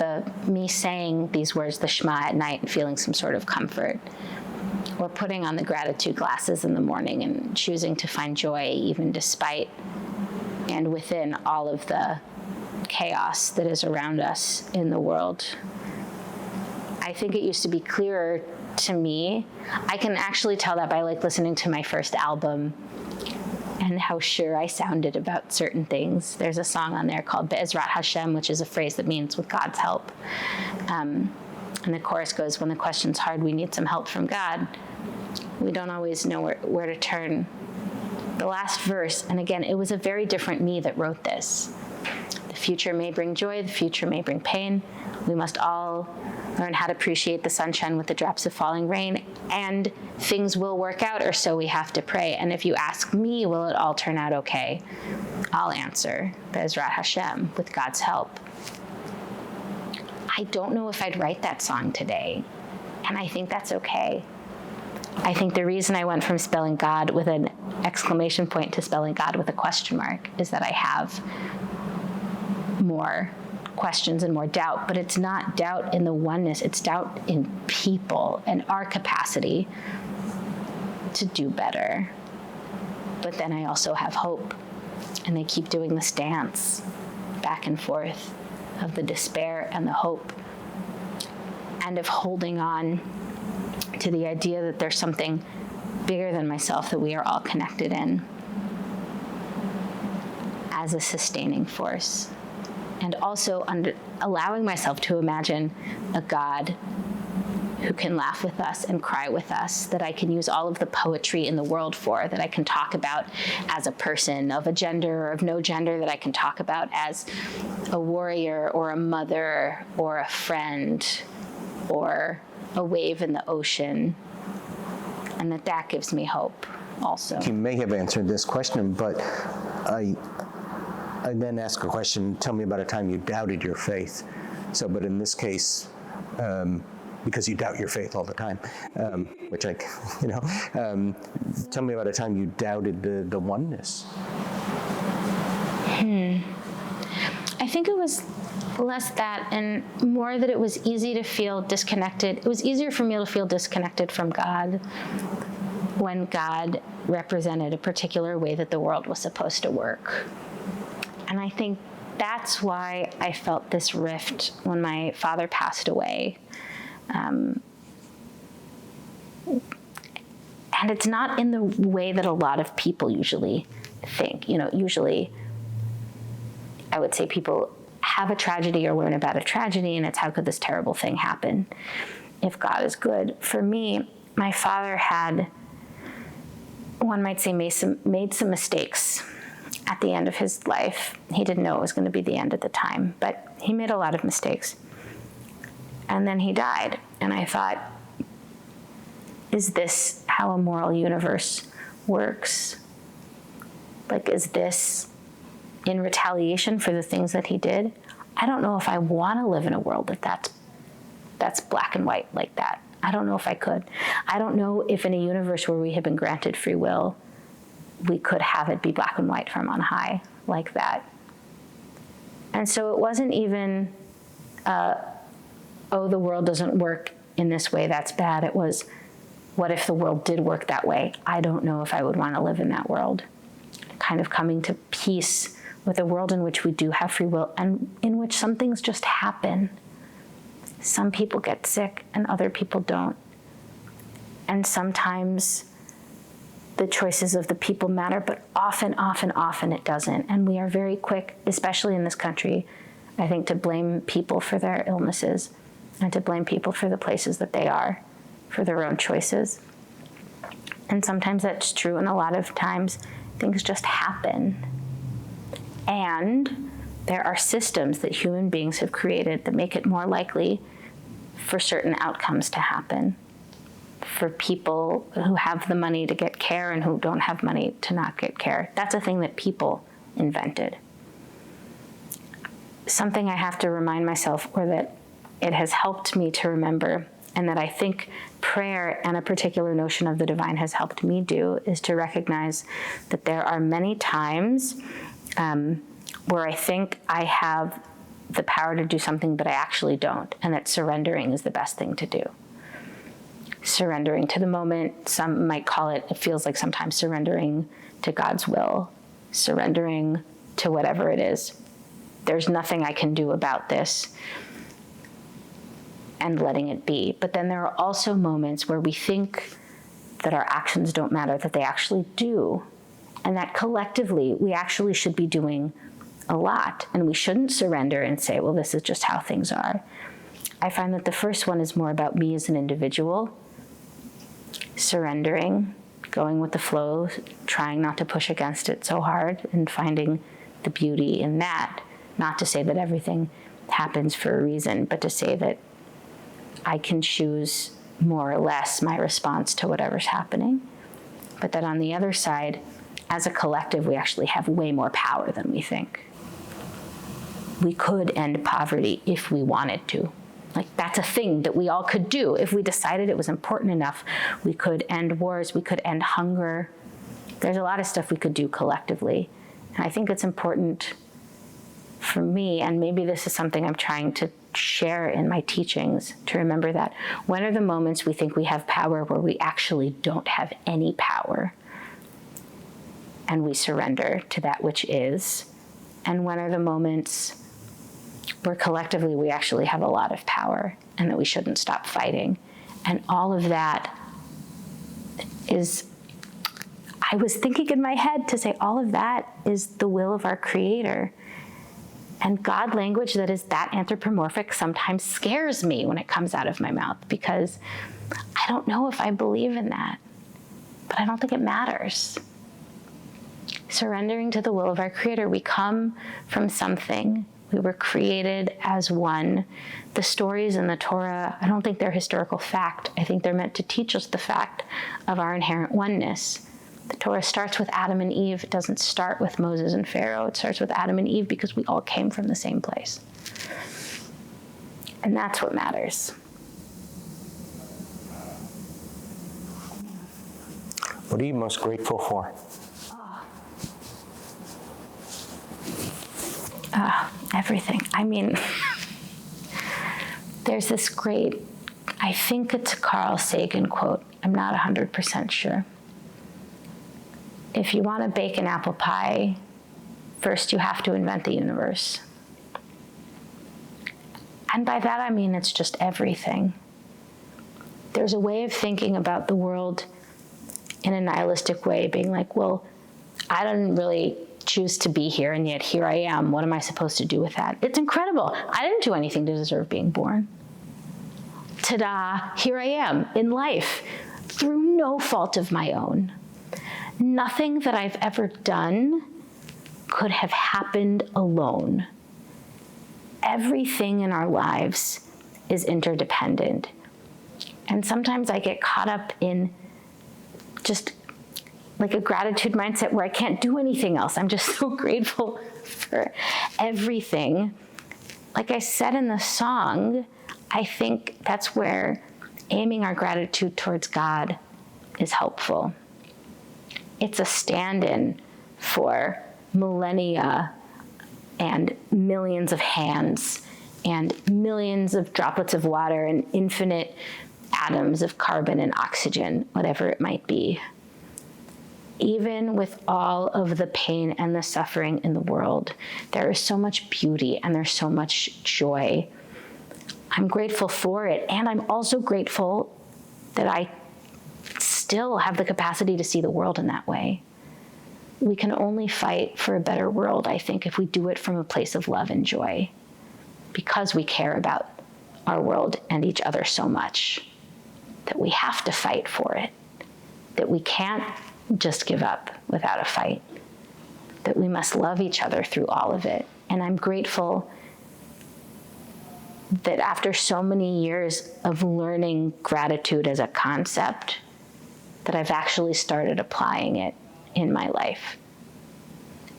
[SPEAKER 1] me saying these words, the Shema, at night and feeling some sort of comfort, or putting on the gratitude glasses in the morning and choosing to find joy even despite and within all of the chaos that is around us in the world. I think it used to be clearer to me. I can actually tell that by listening to my first album and how sure I sounded about certain things. There's a song on there called Be'ezrat Hashem, which is a phrase that means with God's help. And the chorus goes, when the question's hard, we need some help from God. We don't always know where to turn. The last verse, and again, it was a very different me that wrote this. The future may bring joy, the future may bring pain. We must all learn how to appreciate the sunshine with the drops of falling rain, and things will work out, or so we have to pray. And if you ask me, will it all turn out okay? I'll answer, Be'ezrat Hashem, with God's help. I don't know if I'd write that song today, and I think that's okay. I think the reason I went from spelling God with an exclamation point to spelling God with a question mark is that I have more questions and more doubt, but it's not doubt in the oneness, it's doubt in people and our capacity to do better. But then I also have hope, and they keep doing this dance back and forth of the despair and the hope, and of holding on to the idea that there's something bigger than myself that we are all connected in as a sustaining force. And also allowing myself to imagine a God who can laugh with us and cry with us, that I can use all of the poetry in the world for, that I can talk about as a person of a gender or of no gender, that I can talk about as a warrior or a mother or a friend or a wave in the ocean, and that gives me hope also.
[SPEAKER 2] You may have answered this question, but I then ask a question, tell me about a time you doubted your faith. So, but in this case, because you doubt your faith all the time, which tell me about a time you doubted the oneness.
[SPEAKER 1] I think it was less that and more that it was easy to feel disconnected. It was easier for me to feel disconnected from God when God represented a particular way that the world was supposed to work. And I think that's why I felt this rift when my father passed away. And it's not in the way that a lot of people usually think. Usually I would say people have a tragedy or learn about a tragedy, and it's how could this terrible thing happen if God is good. For me, my father had, one might say, made some mistakes at the end of his life. He didn't know it was going to be the end at the time, but he made a lot of mistakes. And then he died, and I thought, is this how a moral universe works? Is this in retaliation for the things that he did, I don't know if I want to live in a world that's black and white like that. I don't know if I could. I don't know if in a universe where we have been granted free will, we could have it be black and white from on high like that. And so it wasn't even, oh, the world doesn't work in this way, that's bad. It was, what if the world did work that way? I don't know if I would want to live in that world. Kind of coming to peace with a world in which we do have free will and in which some things just happen. Some people get sick and other people don't. And sometimes the choices of the people matter, but often it doesn't. And we are very quick, especially in this country, I think, to blame people for their illnesses and to blame people for the places that they are, for their own choices. And sometimes that's true, and a lot of times things just happen. And there are systems that human beings have created that make it more likely for certain outcomes to happen, for people who have the money to get care and who don't have money to not get care. That's a thing that people invented. Something I have to remind myself, or that it has helped me to remember, and that I think prayer and a particular notion of the divine has helped me do, is to recognize that there are many times where I think I have the power to do something, but I actually don't, and that surrendering is the best thing to do. Surrendering to the moment, some might call it feels like sometimes surrendering to God's will, surrendering to whatever it is. There's nothing I can do about this, and letting it be. But then there are also moments where we think that our actions don't matter, that they actually do, and that collectively we actually should be doing a lot, and we shouldn't surrender and say, well, this is just how things are. I find that the first one is more about me as an individual, surrendering, going with the flow, trying not to push against it so hard, and finding the beauty in that. Not to say that everything happens for a reason, but to say that I can choose more or less my response to whatever's happening. But that on the other side, as a collective, we actually have way more power than we think. We could end poverty if we wanted to. Like, that's a thing that we all could do. If we decided it was important enough, we could end wars, we could end hunger. There's a lot of stuff we could do collectively. And I think it's important for me, and maybe this is something I'm trying to share in my teachings, to remember that when are the moments we think we have power where we actually don't have any power, and we surrender to that which is, and when are the moments where collectively we actually have a lot of power and that we shouldn't stop fighting. And all of that is, I was thinking in my head to say, all of that is the will of our Creator. And God language that is that anthropomorphic sometimes scares me when it comes out of my mouth, because I don't know if I believe in that, but I don't think it matters. Surrendering to the will of our Creator, we come from something. We were created as one. The stories in the Torah, I don't think they're historical fact. I think they're meant to teach us the fact of our inherent oneness. The Torah starts with Adam and Eve. It doesn't start with Moses and Pharaoh. It starts with Adam and Eve because we all came from the same place. And that's what matters.
[SPEAKER 2] What are you most grateful for?
[SPEAKER 1] Everything. I mean, there's this great, I think it's a Carl Sagan quote. I'm not 100% sure. If you want to bake an apple pie, first you have to invent the universe. And by that I mean it's just everything. There's a way of thinking about the world in a nihilistic way, being like, well, I didn't really choose to be here, and yet here I am. What am I supposed to do with that? It's incredible. I didn't do anything to deserve being born. Ta-da, here I am in life through no fault of my own. Nothing that I've ever done could have happened alone. Everything in our lives is interdependent. And sometimes I get caught up in just like a gratitude mindset where I can't do anything else. I'm just so grateful for everything. Like I said in the song, I think that's where aiming our gratitude towards God is helpful. It's a stand-in for millennia and millions of hands and millions of droplets of water and infinite atoms of carbon and oxygen, whatever it might be. Even with all of the pain and the suffering in the world, there is so much beauty and there's so much joy. I'm grateful for it. And I'm also grateful that I still have the capacity to see the world in that way. We can only fight for a better world, I think, if we do it from a place of love and joy, because we care about our world and each other so much that we have to fight for it, that we can't just give up without a fight, that we must love each other through all of it. And I'm grateful that after so many years of learning gratitude as a concept, that I've actually started applying it in my life.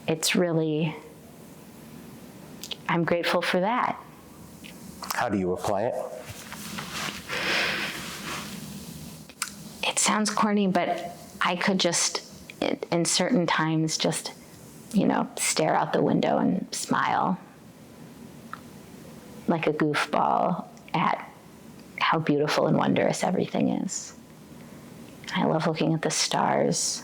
[SPEAKER 1] It's really, I'm grateful for that.
[SPEAKER 2] How do you apply it?
[SPEAKER 1] It sounds corny, but I could just, in certain times, just, stare out the window and smile like a goofball at how beautiful and wondrous everything is. I love looking at the stars.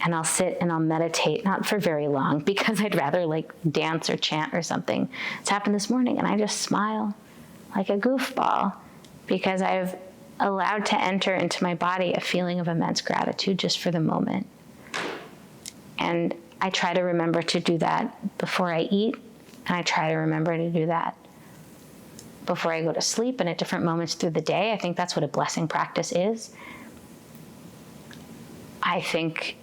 [SPEAKER 1] And I'll sit and I'll meditate, not for very long, because I'd rather dance or chant or something. It's happened this morning, and I just smile like a goofball because I've allowed to enter into my body a feeling of immense gratitude just for the moment. And I try to remember to do that before I eat, and I try to remember to do that before I go to sleep and at different moments through the day. I think that's what a blessing practice is. I think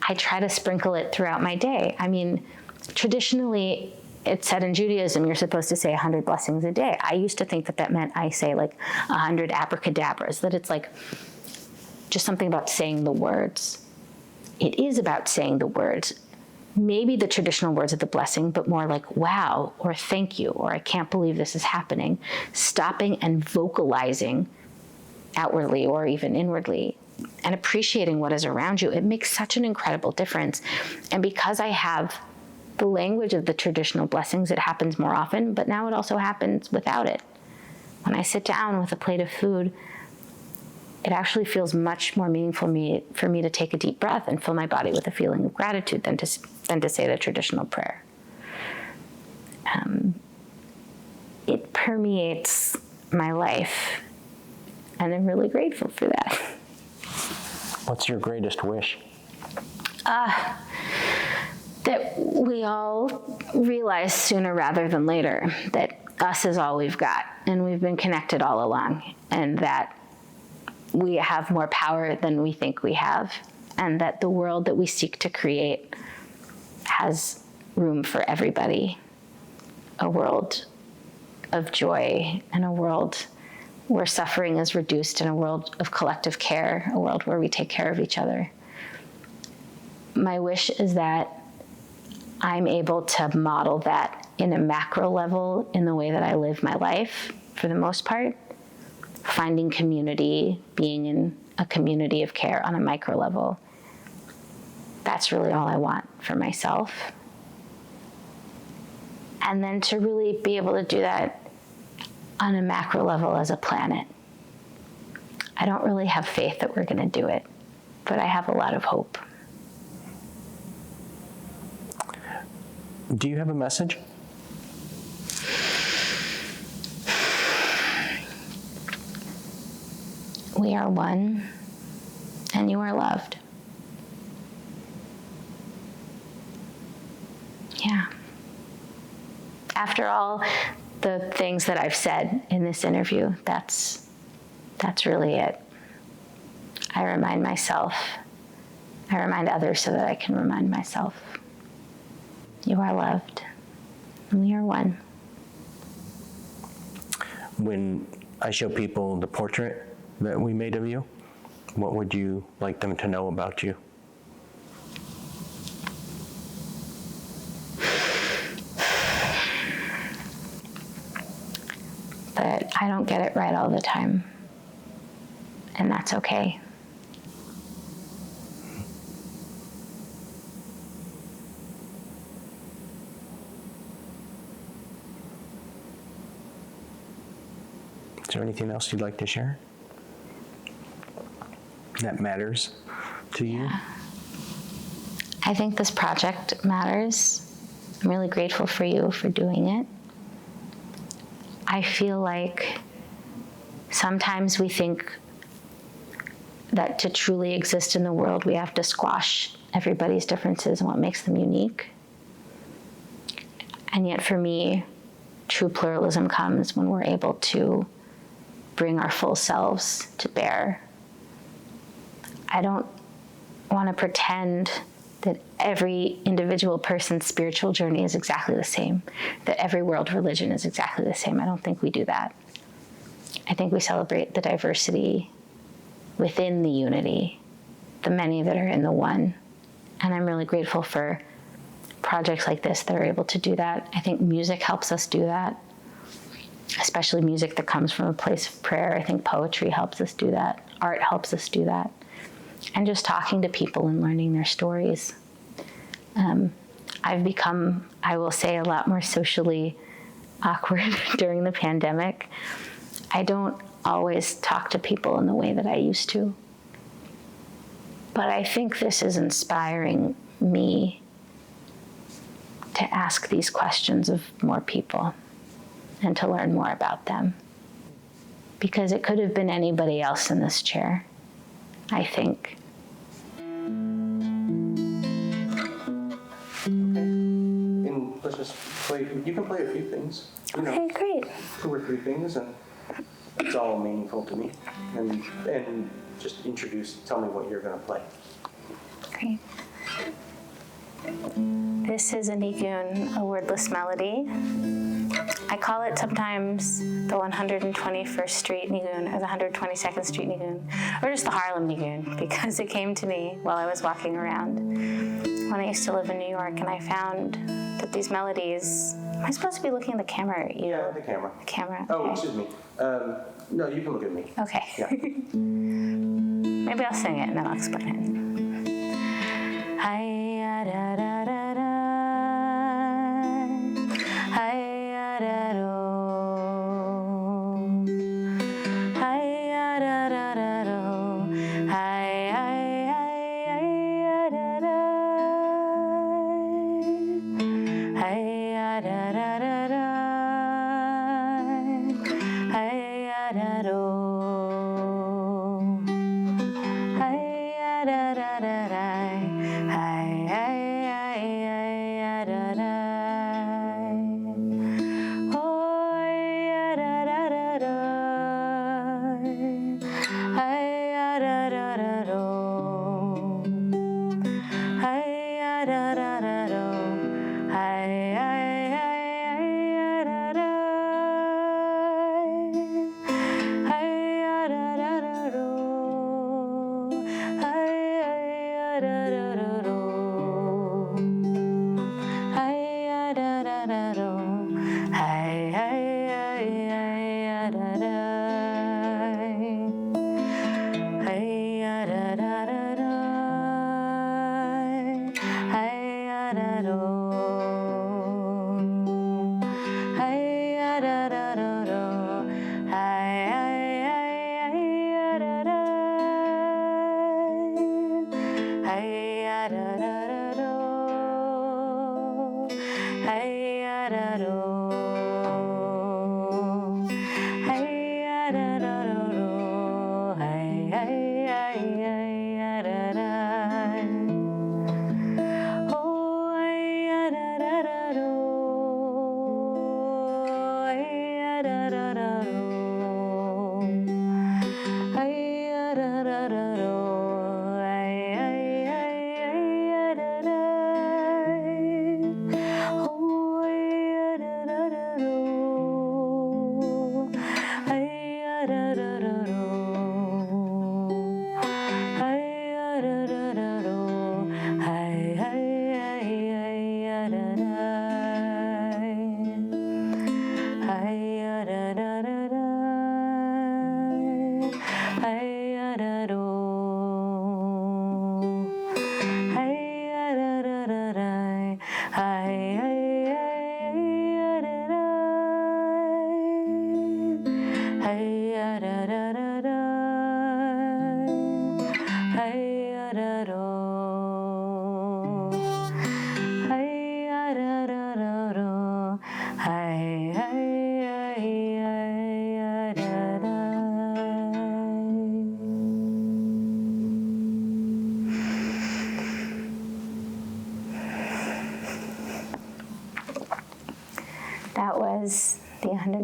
[SPEAKER 1] I try to sprinkle it throughout my day. I mean, traditionally, it's said in Judaism, you're supposed to say 100 blessings a day. I used to think that meant I say 100 abracadabras, that it's just something about saying the words. It is about saying the words. Maybe the traditional words of the blessing, but more like, wow, or thank you, or I can't believe this is happening. Stopping and vocalizing outwardly or even inwardly and appreciating what is around you, it makes such an incredible difference. And because I have the language of the traditional blessings, it happens more often, but now it also happens without it. When I sit down with a plate of food, it actually feels much more meaningful for me to take a deep breath and fill my body with a feeling of gratitude than to say the traditional prayer. It permeates my life, and I'm really grateful for that.
[SPEAKER 2] What's your greatest wish?
[SPEAKER 1] That we all realize sooner rather than later that us is all we've got, and we've been connected all along, and that we have more power than we think we have, and that the world that we seek to create has room for everybody. A world of joy, and a world where suffering is reduced, and a world of collective care, a world where we take care of each other. My wish is that I'm able to model that in a macro level in the way that I live my life, for the most part. Finding community, being in a community of care on a micro level. That's really all I want for myself. And then to really be able to do that on a macro level as a planet. I don't really have faith that we're going to do it, but I have a lot of hope.
[SPEAKER 2] Do you have a message?
[SPEAKER 1] We are one, and you are loved. Yeah. After all the things that I've said in this interview, that's really it. I remind myself. I remind others so that I can remind myself. You are loved, and we are one.
[SPEAKER 2] When I show people the portrait that we made of you, What would you like them to know about you?
[SPEAKER 1] That I don't get it right all the time, and that's okay.
[SPEAKER 2] Is there anything else you'd like to share that matters to you?
[SPEAKER 1] Yeah. I think this project matters. I'm really grateful for you for doing it. I feel like sometimes we think that to truly exist in the world, we have to squash everybody's differences and what makes them unique. And yet for me, true pluralism comes when we're able to bring our full selves to bear. I don't want to pretend that every individual person's spiritual journey is exactly the same, that every world religion is exactly the same. I don't think we do that. I think we celebrate the diversity within the unity, the many that are in the one. And I'm really grateful for projects like this that are able to do that. I think music helps us do that, especially music that comes from a place of prayer. I think poetry helps us do that. Art helps us do that. And just talking to people and learning their stories. I've become, I will say, a lot more socially awkward during the pandemic. I don't always talk to people in the way that I used to. But I think this is inspiring me to ask these questions of more people and to learn more about them. Because it could have been anybody else in this chair, I think.
[SPEAKER 2] And let's just play, you can play a few things.
[SPEAKER 1] Okay, great.
[SPEAKER 2] 2 or 3 things, and it's all meaningful to me. And just tell me what you're going to play.
[SPEAKER 1] Great. This is a nigun, a wordless melody. I call it sometimes the 121st Street nigun or the 122nd Street nigun, or just the Harlem nigun, because it came to me while I was walking around when I used to live in New York, and I found that these melodies. Am I supposed to be looking at the camera at you?
[SPEAKER 2] Yeah, the camera.
[SPEAKER 1] The camera.
[SPEAKER 2] Oh,
[SPEAKER 1] okay.
[SPEAKER 2] excuse me. No, you can look at me.
[SPEAKER 1] Okay.
[SPEAKER 2] Yeah.
[SPEAKER 1] Maybe I'll sing it and then I'll explain it. Hi da da da da. Hi da do. Hi da da da do. Hi da da. Hi da da da da. Hi da do. Hi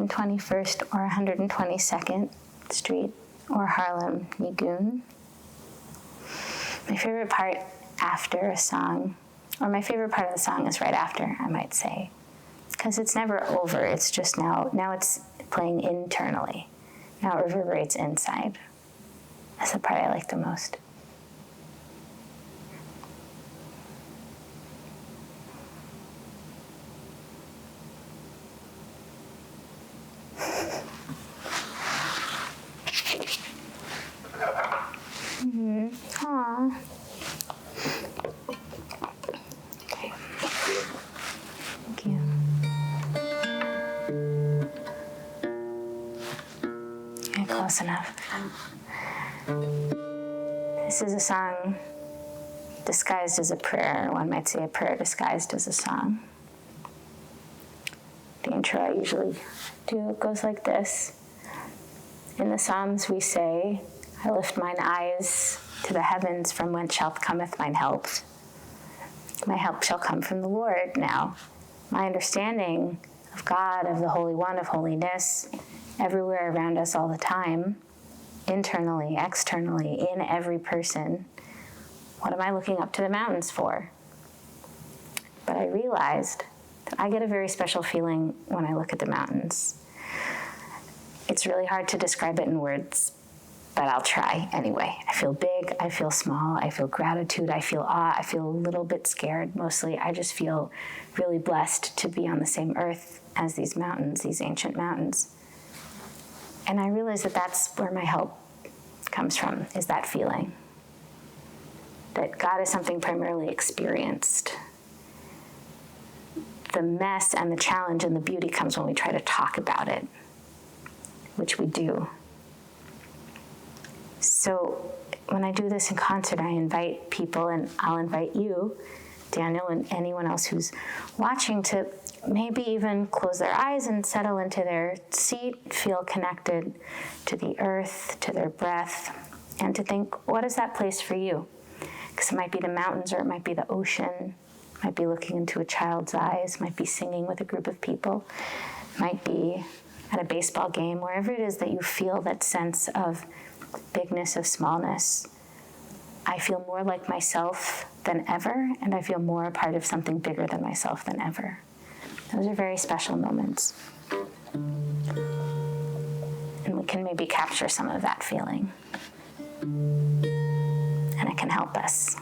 [SPEAKER 1] 121st or 122nd Street or Harlem Nigun. My favorite part after a song, or my favorite part of the song is right after, I might say, because it's never over. It's just now it's playing internally. Now it reverberates inside. That's the part I like the most. Aww. Okay. Thank you. Yeah, close enough. This is a song disguised as a prayer. One might say a prayer disguised as a song. The intro I usually do goes like this. In the Psalms we say, I lift mine eyes to the heavens, from whence cometh mine help. My help shall come from the Lord. Now, my understanding of God, of the Holy One, of holiness, everywhere around us all the time, internally, externally, in every person. What am I looking up to the mountains for? But I realized that I get a very special feeling when I look at the mountains. It's really hard to describe it in words, but I'll try anyway. I feel big, I feel small, I feel gratitude, I feel awe, I feel a little bit scared. Mostly, I just feel really blessed to be on the same earth as these mountains, these ancient mountains. And I realize that that's where my help comes from, is that feeling. That God is something primarily experienced. The mess and the challenge and the beauty comes when we try to talk about it, which we do. So when I do this in concert, I invite people, and I'll invite you, Daniel, and anyone else who's watching, to maybe even close their eyes and settle into their seat, feel connected to the earth, to their breath, and to think, what is that place for you? Because it might be the mountains, or it might be the ocean, it might be looking into a child's eyes, it might be singing with a group of people, it might be at a baseball game, wherever it is that you feel that sense of bigness, of smallness. I feel more like myself than ever, and I feel more a part of something bigger than myself than ever. Those are very special moments. And we can maybe capture some of that feeling. And it can help us.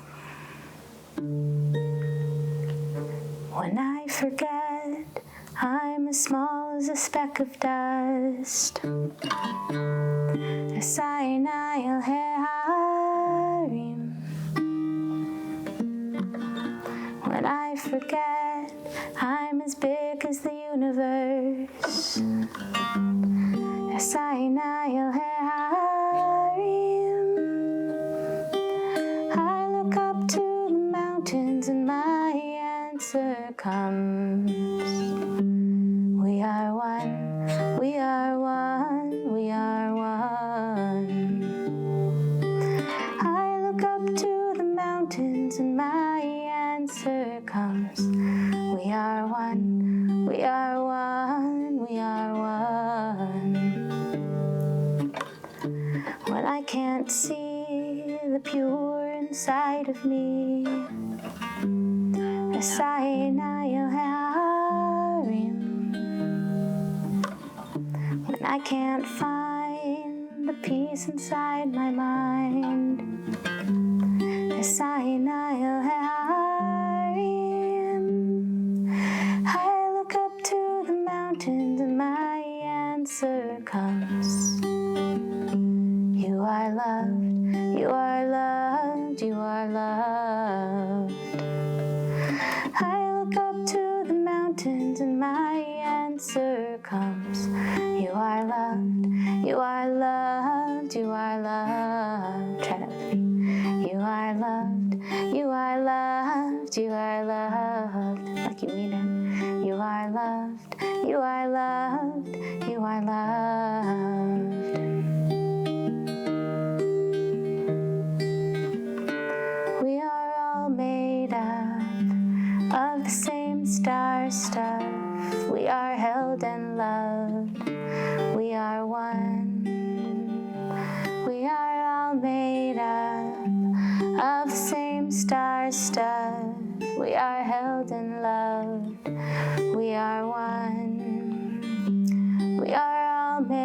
[SPEAKER 1] When I forget I'm as small as a speck of dust, Eliana, Yod Heh Vav Heh. When I forget I'm as big as the universe, Eliana, Yod Heh Vav Heh. I look up to the mountains and my answer comes. We are one, we are one, we are one. I look up to the mountains and my answer comes. We are one, we are one, we are one. When I can't see the pure inside of me, Eliana, Yod Heh Vav Heh. When I can't find the peace inside my mind, Eliana, Yod Heh Vav Heh. I look up to the mountains and my answer comes. You are loved, you are loved, you are loved. I look up to the mountains and my answer comes. You are loved, you are loved, you are loved. Try that with me. You are loved, you are loved, you are loved. Like you mean it. You are loved, you are loved, you are loved. We are all made up of the same star stuff. We are held and loved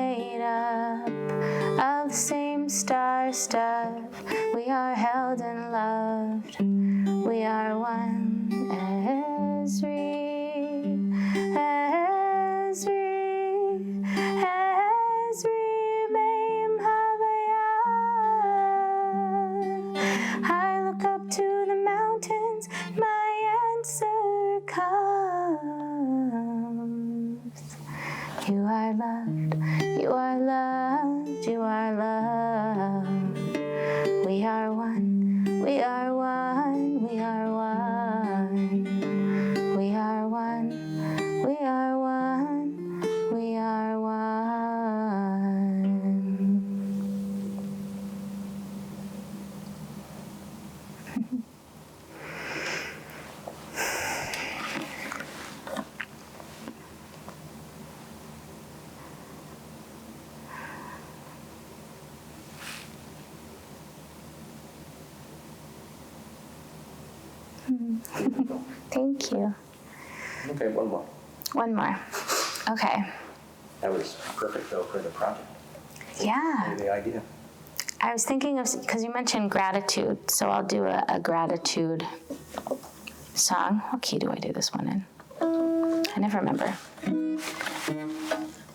[SPEAKER 1] made up of the same star stuff. We are held and loved. We are one as Mem Havaya. I look up to the mountains, my answer comes. You are loved, you are loved, you are loved. We are one, we are one, we are one. We are one, we are one, we are one. Thank you.
[SPEAKER 2] Okay, one more.
[SPEAKER 1] One more. Okay.
[SPEAKER 2] That was perfect, though, for the project.
[SPEAKER 1] Yeah.
[SPEAKER 2] The idea.
[SPEAKER 1] I was thinking of, because you mentioned gratitude, so I'll do a gratitude song. What key do I do this one in? I never remember.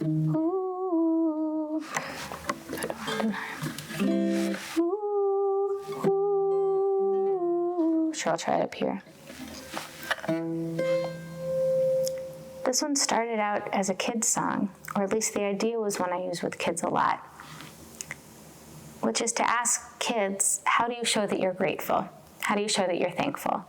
[SPEAKER 1] Ooh. Ooh. Sure, I'll try it up here. This one started out as a kid's song, or at least the idea was one I use with kids a lot, which is to ask kids, how do you show that you're grateful? How do you show that you're thankful?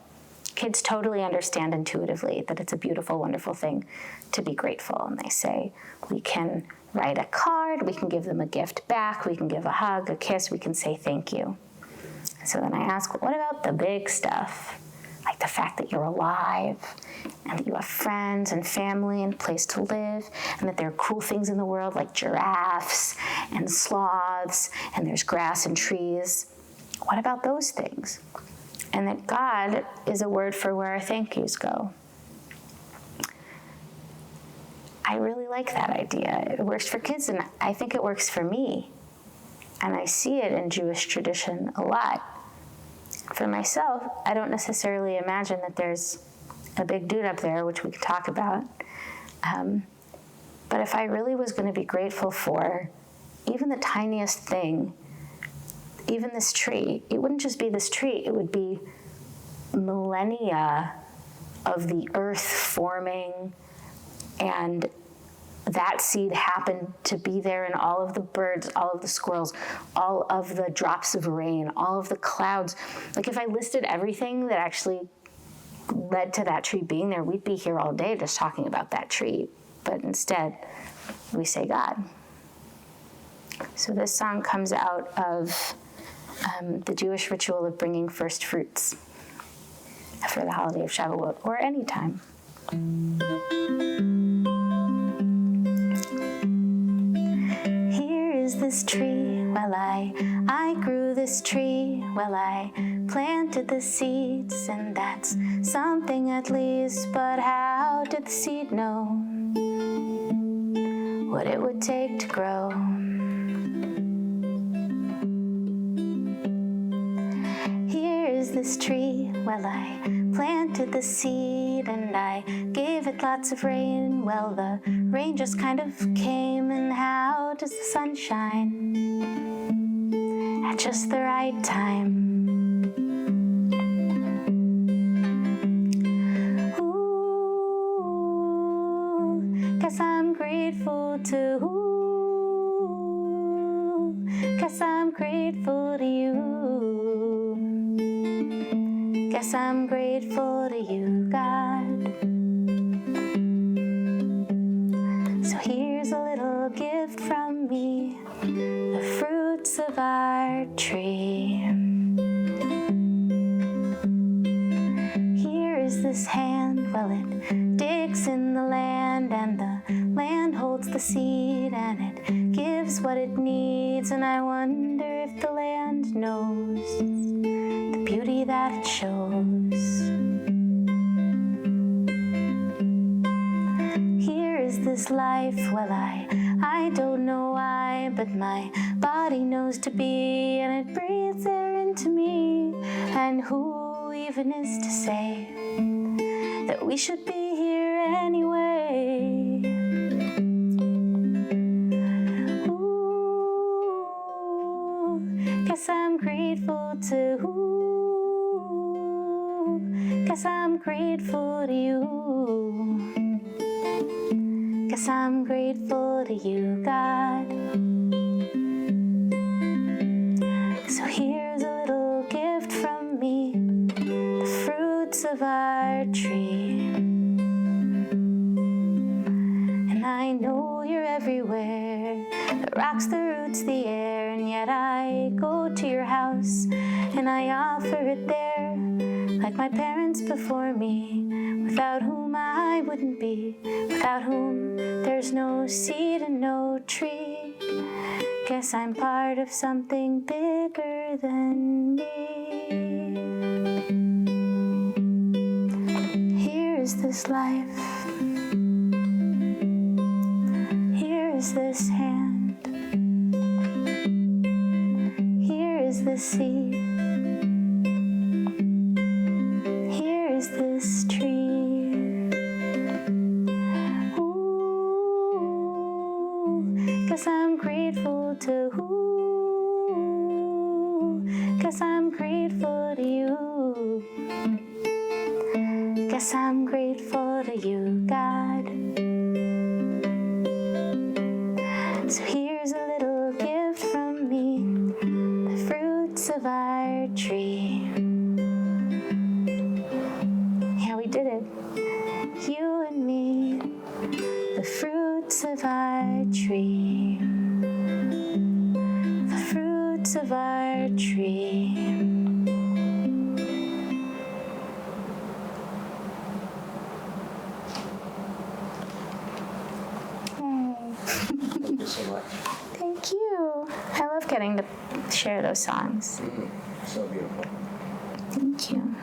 [SPEAKER 1] Kids totally understand intuitively that it's a beautiful, wonderful thing to be grateful. And they say, we can write a card, we can give them a gift back, we can give a hug, a kiss, we can say thank you. So then I ask, what about the big stuff? Like the fact that you're alive, and that you have friends and family and a place to live, and that there are cool things in the world like giraffes and sloths, and there's grass and trees. What about those things? And that God is a word for where our thank yous go. I really like that idea. It works for kids, and I think it works for me. And I see it in Jewish tradition a lot. For myself, I don't necessarily imagine that there's a big dude up there, which we could talk about. But if I really was going to be grateful for even the tiniest thing, even this tree, it wouldn't just be this tree, it would be millennia of the earth forming, and that seed happened to be there in all of the birds, all of the squirrels, all of the drops of rain, all of the clouds. Like if I listed everything that actually led to that tree being there, we'd be here all day just talking about that tree. But instead, we say God. So this song comes out of the Jewish ritual of bringing first fruits for the holiday of Shavuot, or any time. Here is this tree, well, I grew this tree, well, I planted the seeds, and that's something at least, but how did the seed know what it would take to grow? Here is this tree, well, I planted the seed, and I gave it lots of rain. Well, the rain just kind of came, and how does the sun shine? At just the right time. Ooh, guess I'm grateful to guess I'm grateful to you. Guess I'm grateful to you, God. So here's a little gift from me, the fruits of our tree. Here is this hand, well, it digs in the land, and the land holds the seed, and it gives what it needs, and I wonder if the land knows the beauty that it shows. Here is this life, well, I don't know why, but my body knows to be, and it breathes air into me. And who even is to say that we should be here anyway? Ooh, guess I'm grateful to guess I'm grateful to you. Guess I'm grateful to you, God. So here's a little gift from me, the fruits of our tree. And I know you're everywhere, the rocks, the roots, the air, and yet I go to your house and I offer it there, like my parents before me, without whom I wouldn't be, without whom there's no seed and no tree. Guess I'm part of something bigger than me. Here's this life, here's this hand, here's the seed, here's this tree. Ooh, guess I'm grateful to guess I'm grateful to you. Guess I'm grateful to you, God. So here's a little gift from me, the fruits of our tree. Yeah, we did it. You and me, the fruits of our tree. The fruits of our tree.
[SPEAKER 2] Thank you so much.
[SPEAKER 1] Thank you. I love getting to share those songs.
[SPEAKER 2] So beautiful.
[SPEAKER 1] Thank you.